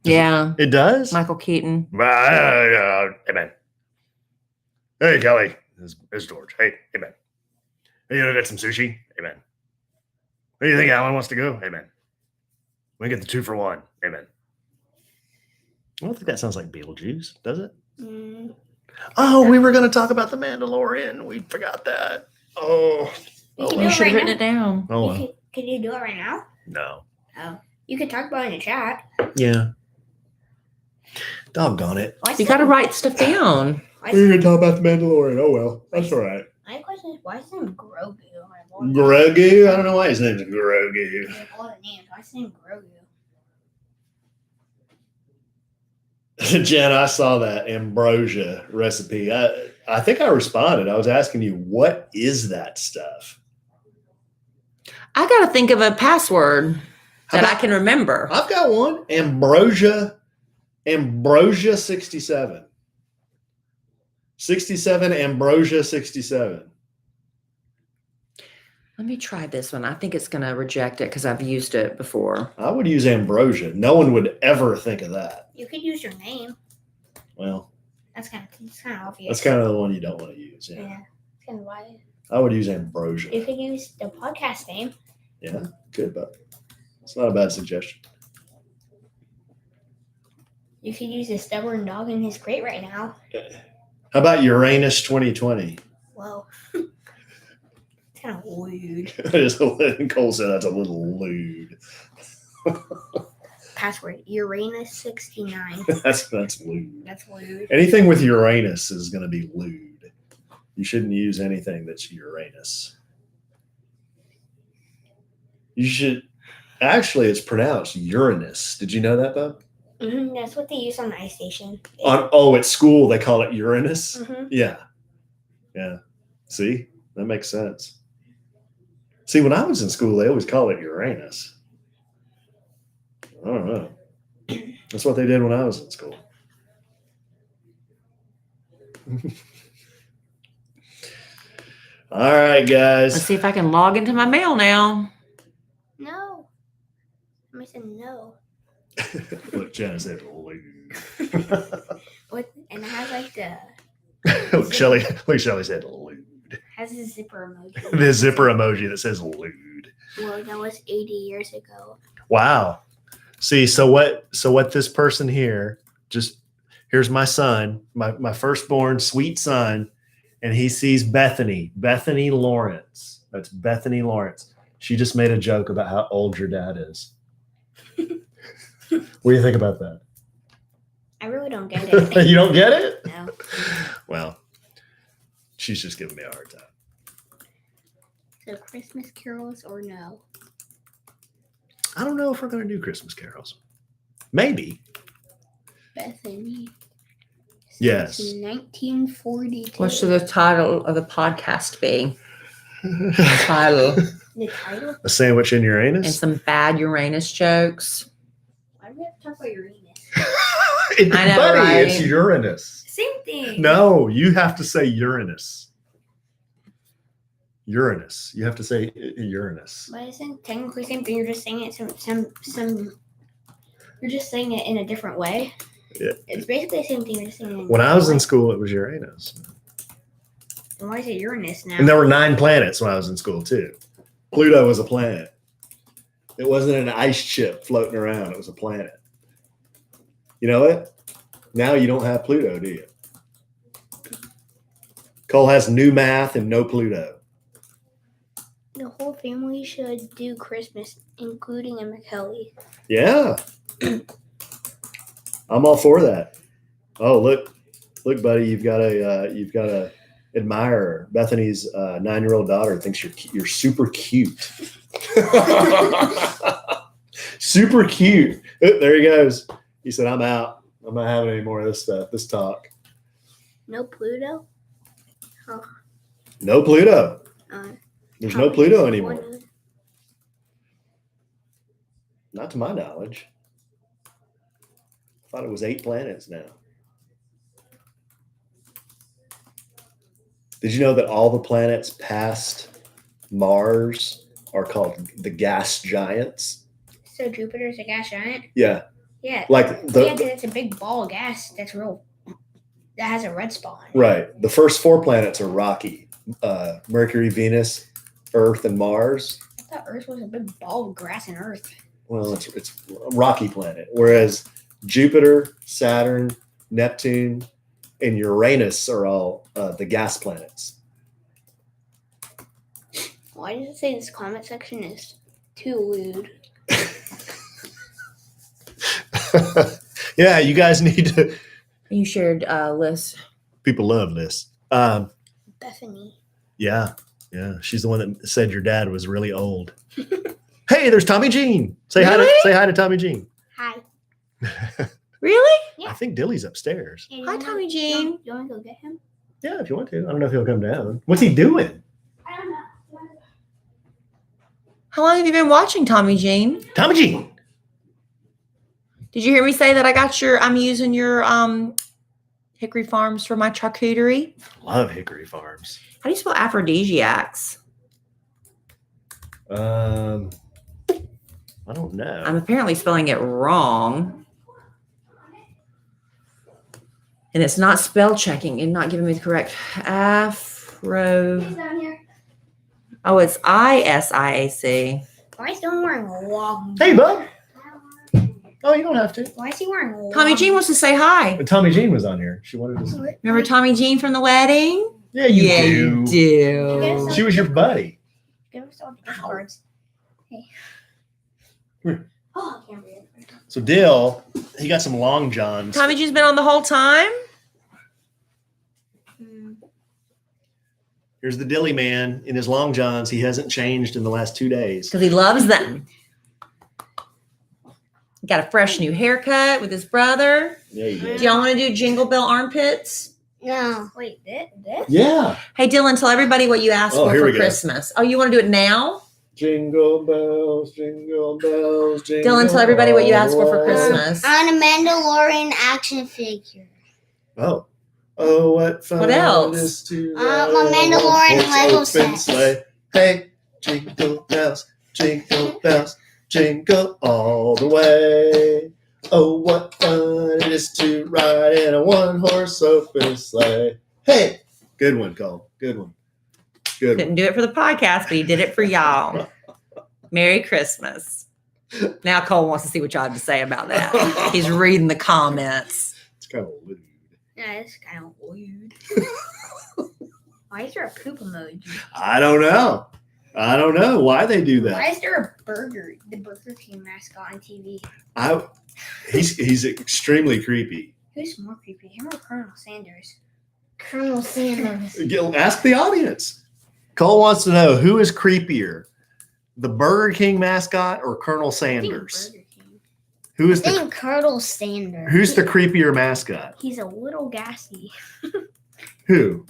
Yeah. It does? Michael Keaton. Hey, man. Hey, Kelly. It's George. Hey, man. Hey, you want to get some sushi? Hey, man. What do you think Alan wants to go? Hey, man. We can get the 2 for 1. Hey, man. I don't think that sounds like Beetlejuice, does it? Mm, Oh, we were going to talk about The Mandalorian. We forgot that. Oh. You Oh, can well. You do should have right written it down. Oh, well. can you do it right now? No. Oh, you can talk about it in the chat. Yeah. Doggone it. You got to write stuff down. We're going to talk about The Mandalorian. Oh, well. That's all right. My question is, why is his name Grogu? Grogu? I don't know why his name's Grogu. Like all the names, why is his name Grogu? Jen, I saw that ambrosia recipe. I think I responded. I was asking you, what is that stuff? I got to think of a password that I can remember. I've got one. Ambrosia 67. 67 Ambrosia 67. Let me try this one. I think it's going to reject it because I've used it before. I would use ambrosia. No one would ever think of that. You could use your name. Well, That's kind of obvious. that's kind of the one you don't want to use. Yeah. Yeah. That's kind of why. I would use ambrosia. You could use the podcast name. Yeah, good, but it's not a bad suggestion. You could use a stubborn dog in his crate right now. How about Uranus 2020? Whoa. It's kind of weird. Cole said that's a little lewd. Password Uranus 69. That's lewd. That's weird. Anything with Uranus is going to be lewd. You shouldn't use anything that's Uranus. You should actually. It's pronounced Uranus. Did you know that, Bob? That's what they use on the ice station. At school they call it Uranus. Mm-hmm. Yeah. See, that makes sense. See, when I was in school, they always call it Uranus. I don't know. That's what they did when I was in school. All right, guys. Let's see if I can log into my mail now. No. I said no. Look, Jenna said lewd. What? And it has like the Look, Shelly said lewd. has a zipper emoji. The zipper emoji that says lewd. Well, that was 80 years ago. Wow. See, so what this person here, here's my son, my firstborn sweet son, and he sees Bethany Lawrence. That's Bethany Lawrence. She just made a joke about how old your dad is. What do you think about that? I really don't get it. You don't get it? No. Well, she's just giving me a hard time. So Christmas carols or no? I don't know if we're going to do Christmas carols. Maybe. Bethany. Yes. Since 1942. What should the title of the podcast be? Title. The title? A sandwich in And Uranus? some bad Uranus jokes. Why do we have to talk about Uranus? I know, Buddy, right? it's Uranus. Same thing. No, you have to say Uranus. Uranus. You have to say Uranus. But isn't technically the same thing? You're just saying it some. You're just saying it in a different way. Yeah. It's basically the same thing. You're just saying it. When I was in school, it was Uranus. Then why is it Uranus now? And there were 9 planets when I was in school, too. Pluto was a planet. It wasn't an ice chip floating around. It was a planet. You know what? Now you don't have Pluto, do you? Cole has new math and no Pluto. The whole family should do Christmas, including Kellie. Yeah. I'm all for that. Oh, look, buddy, you've got a admirer. Bethany's 9-year-old daughter thinks you're super cute. Super cute. Oh, there he goes. He said, "I'm out. I'm not having any more of this stuff. This talk." No Pluto? Oh, No Pluto. There's no Pluto obviously anymore. one. Not to my knowledge. I thought it was 8 planets now. Did you know that all the planets past Mars are called the gas giants? So Jupiter's a gas giant? Yeah. Yeah. Like Yeah, because it's a big ball of gas that's real. That has a red spot on it. right. The first 4 planets are rocky. Mercury, Venus, Earth, and Mars. I thought Earth was a big ball of grass and Earth. Well, it's a rocky planet. Whereas Jupiter, Saturn, Neptune, and Uranus are all the gas planets. Why does it say this comment section is too lewd? Yeah, you guys need to. You shared lists. People love this. Bethany. Yeah. She's the one that said your dad was really old. Hey, there's Tommy Jean. Say Really? hi to Tommy Jean. Hi. Really? Yeah. I think Dilly's upstairs. Hey, Hi, Tommy Jean. You want to go get him? Yeah, if you want to. I don't know if he'll come down. What's he doing? I don't know. How long have you been watching Tommy Jean? Tommy Jean. Did you hear me say that I'm using your Hickory Farms for my charcuterie? Love Hickory Farms. How do you spell aphrodisiacs? I don't know. I'm apparently spelling it wrong. And it's not spell checking and not giving me the correct afro. He's down here. Oh, it's ISIAC. Why is Dylan wearing a long? Hey, bud. Oh, you don't have to. Why is he wearing a long? Tommy Jean wants to say hi. But Tommy Jean was on here. She wanted to say. Remember Tommy Jean from the wedding? Yeah, you You do. She was your buddy. Give us all the gift cards. Hey. Here. Oh, I can't read it. So Dill, he got some long johns. Tommy Jean's been on the whole time? Here's the Dilly man in his long johns. He hasn't changed in the last 2 days. Because he loves them. Got a fresh new haircut with his brother. Yeah, he did. Do y'all want to do Jingle Bell armpits? No. Wait, this? Yeah. Hey, Dylan, tell everybody what you asked Oh, here for we go. Christmas. Oh, you want to do it now? Jingle bells, jingle bells, jingle. Dylan, tell everybody what you asked for all the way. Christmas. On a Mandalorian action figure. Oh. Oh, what fun What else? it is to My ride on a Mandalorian horse Lego open set. sleigh. Hey, jingle bells, jingle all the way. Oh, what fun it is to ride in a one-horse open sleigh. Hey, good one, Cole. Good one. Good one. Couldn't do it for the podcast, but he did it for y'all. Merry Christmas. Now Cole wants to see what y'all have to say about that. He's reading the comments. It's kind of lewd. Yeah, it's kind of weird. Why is there a poop emoji? I don't know why they do Why that. is there the Burger King mascot on TV? He's extremely creepy. Who's more creepy, him or Colonel Sanders? Colonel Sanders. Ask the audience. Cole wants to know who is creepier, the Burger King mascot or Colonel Sanders? Burger King. Who is I the think Colonel Sanders. who's the creepier mascot? He's a little gassy. Who?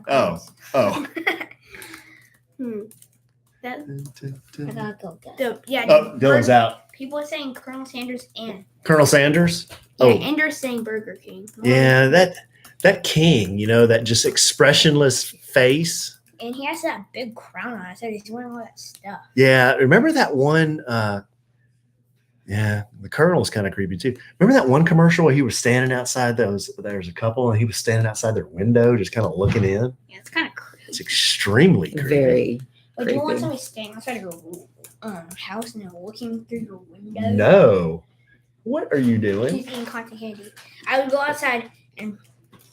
Oh. Oh. That, Oh, I gotta go get. Yeah. Dylan's out. People are saying Colonel Sanders and Colonel Sanders? yeah, Oh. and they're saying Burger King. Yeah, that king, that just expressionless face. And he has that big crown on his head. He's wearing all that stuff. Yeah, remember that one? Yeah, the Colonel's kind of creepy too. Remember that one commercial where he was standing outside? There was a couple, and he was standing outside their window, just kind of looking in. Yeah, it's kind of creepy. It's extremely creepy. Very But do you want creepy. somebody staying outside your house and they're looking through your window? No, what are you doing? He's eating cotton candy. I would go outside and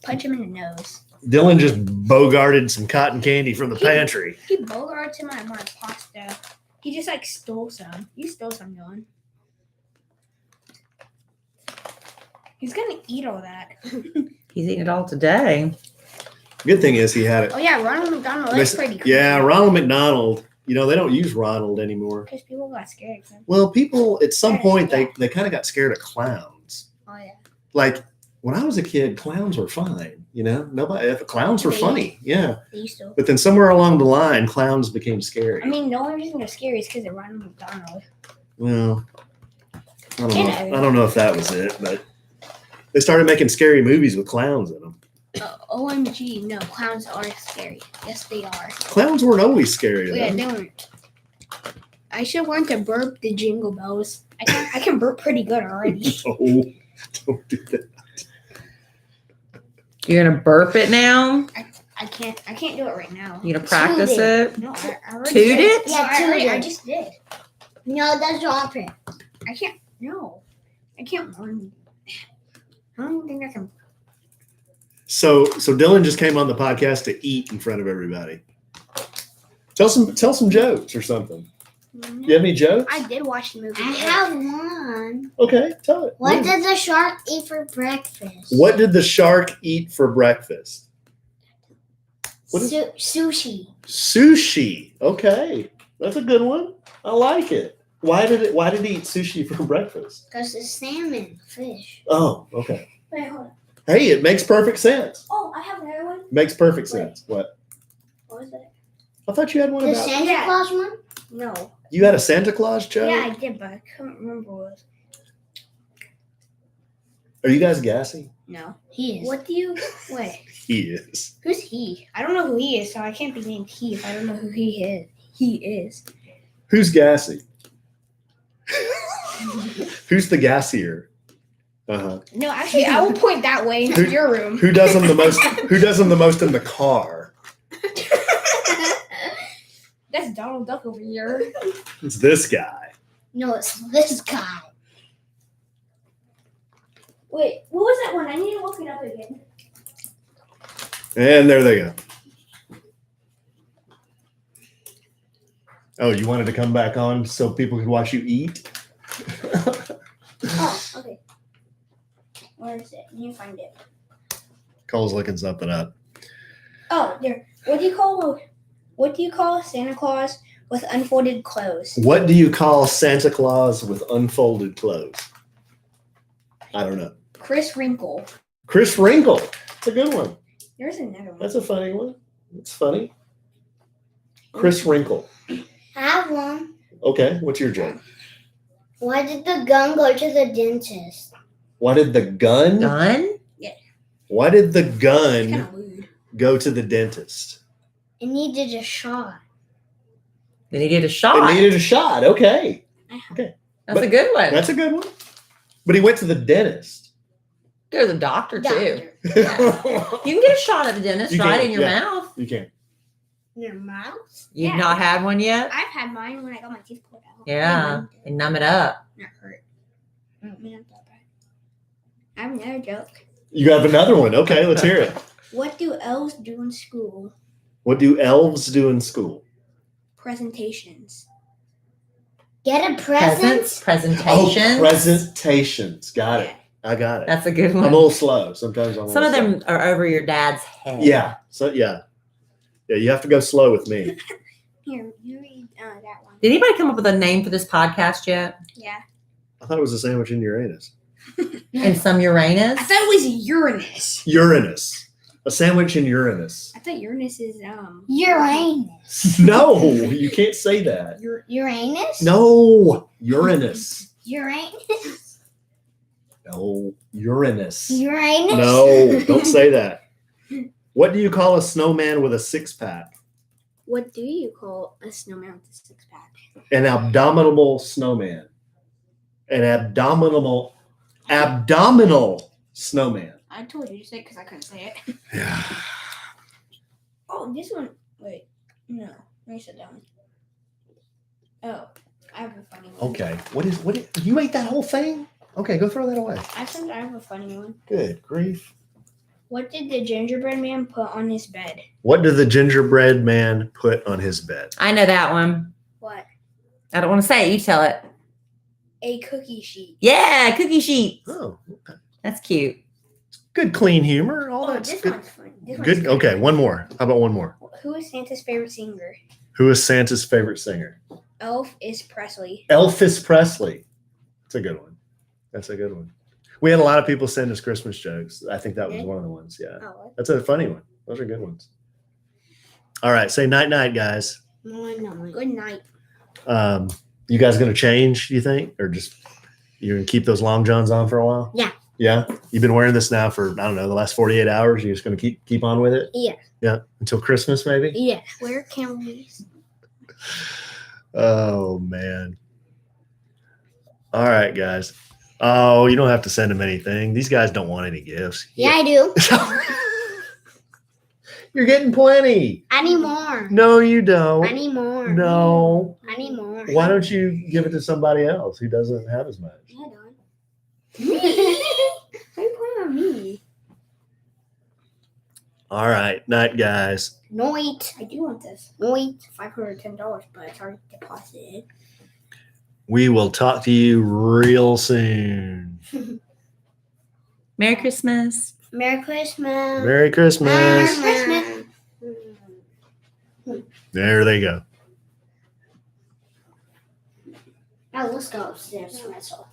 punch him in the nose. Dylan just bogarted some cotton candy from the pantry. He bogarts him at my pasta. He just stole some. You stole some, Dylan. He's gonna eat all that. He's eating it all today. Good thing is he had it. Oh yeah, Ronald McDonald. That's pretty cool. Yeah, Ronald McDonald. They don't use Ronald anymore. Because people got scared of him. Well, people at some point they kind of got scared of clowns. Oh yeah. Like when I was a kid, clowns were fine. Clowns were funny. Yeah. They used to. But then somewhere along the line, clowns became scary. I mean, the only reason they're scary is because of Ronald McDonald. Well, I don't know if that was it, but they started making scary movies with clowns in them. OMG, no, clowns are scary. Yes, they are. Clowns weren't always scary. Yeah, though. they weren't. I should learn to burp the jingle bells. I can burp pretty good already. Oh, don't do that. You're gonna burp it now. I can't do it right now. You gonna practice Toot it? No, I already Toot did. it? Yeah, toot I it. just did. No, that's dropping. I can't. No, I can't learn. I don't even think I can. So Dylan just came on the podcast to eat in front of everybody. Tell some jokes or something. You have any jokes? I did watch the movie. I have one. Okay, tell it. What did the shark eat for breakfast? What did the shark eat for breakfast? What is Sushi. Sushi. Okay, that's a good one. I like it. Why did it eat sushi for breakfast? Because it's salmon, fish. Oh, okay. Wait, hold on. Hey, it makes perfect sense. Oh, I have another one. Makes perfect sense. What? What was that? I thought you had one The about. Santa Yeah. Claus one? No. You had a Santa Claus joke? Yeah, I did, but I couldn't remember what it was. Are you guys gassy? No. He is. What do you? Wait. He is. Who's he? I don't know who he is, so I can't be named he if I don't know who he is. He is. Who's gassy? Who's the gassier? Uh-huh. No, actually, I will point that way into Who- your room. Who does them the most? Who does them the most in the car? That's Donald Duck over here. It's this guy. No, it's this guy. Wait, what was that one? I need to look it up again. And there they go. Oh, you wanted to come back on so people could watch you eat? Oh, okay. Where is it? I need to find it. Cole's looking something up. Oh, there. What do you call Santa Claus with unfolded clothes? What do you call Santa Claus with unfolded clothes? I don't know. Chris Wrinkle. Chris Wrinkle. That's a good one. There's another one. That's a funny one. It's funny. Chris Wrinkle. I have one. Okay, what's your joke? Why did the gun go to the dentist? Why did the gun? Gun? Why did the It's gun kind of weird. go to the dentist? It needed a shot. Then he did a shot. It needed a shot. Okay, That's a good one. that's a good one. But he went to the dentist. Go to the doctor too. Doctor. You can get a shot at the dentist You right can, in your yeah. mouth. You can't. Your mouth? You've Yeah. not had one yet? I've had mine when I got my teeth pulled out. Yeah. And numb it up. Not hurt. Not that bad. I have another joke. You have another one. Okay, let's hear it. What do elves do in school? What do elves do in school? Presentations. Get a present? Presentations. Oh, presentations. Got it. Yeah. I got it. That's a good I'm a one. little slow. Sometimes I'm a Some of little them are over your dad's head. slow. Yeah. So yeah. Yeah, you have to go slow with me. Here, you read that one. Did anybody come up with a name for this podcast yet? Yeah. I thought it was a sandwich in Uranus. And some Uranus? I thought it was Uranus. Uranus. A sandwich in Uranus. I thought Uranus is Uranus. No, you can't say that. Uranus? No, Uranus. Uranus? No, Uranus. Uranus? No, don't say that. What do you call a snowman with a six-pack? What do you call a snowman with a six pack? An abdominal snowman. An abdominal snowman. I told you to say it because I couldn't say it. Yeah. Oh, this one. Wait. No. Let me sit down. Oh, I have a funny one. Okay. What is you ate that whole thing? Okay, go throw that away. I have a funny one. Good grief. What did the gingerbread man put on his bed? What did the gingerbread man put on his bed? I know that one. What? I don't want to say it. You tell it. A cookie sheet. Yeah, cookie sheet. Oh, okay. That's cute. Good clean humor. All Oh, that's this good. one's funny. This one's Good. good. Okay, one more. How about one more? Who is Santa's favorite singer? Who is Santa's favorite singer? Elvis Presley. Elvis Presley. That's a good one. That's a good one. We had a lot of people send us Christmas jokes. I think that was one of the ones. Yeah. Oh, That's a funny one. Those are good ones. All right. Say night night, guys. good night. You guys going to change, you think? Or just you're going to keep those long johns on for a while? Yeah. Yeah, you've been wearing this now for, I don't know, the last 48 hours. You're just going to keep on with it. Yeah. Yeah, until Christmas maybe. Yeah. Where can we? Oh man. All right, guys. Oh, you don't have to send them anything. These guys don't want any gifts. Yeah, I do. You're getting plenty. I need more. No, you don't. I need more. No. I need more. Why don't you give it to somebody else who doesn't have as much? I don't. Me? Why are you pointing at me? All right, night, guys. Night. I do want this. Night. $510, but it's already deposited. We will talk to you real soon. Merry Christmas. Merry Christmas. Merry Christmas. Merry Christmas. There they go. Now let's go upstairs to myself.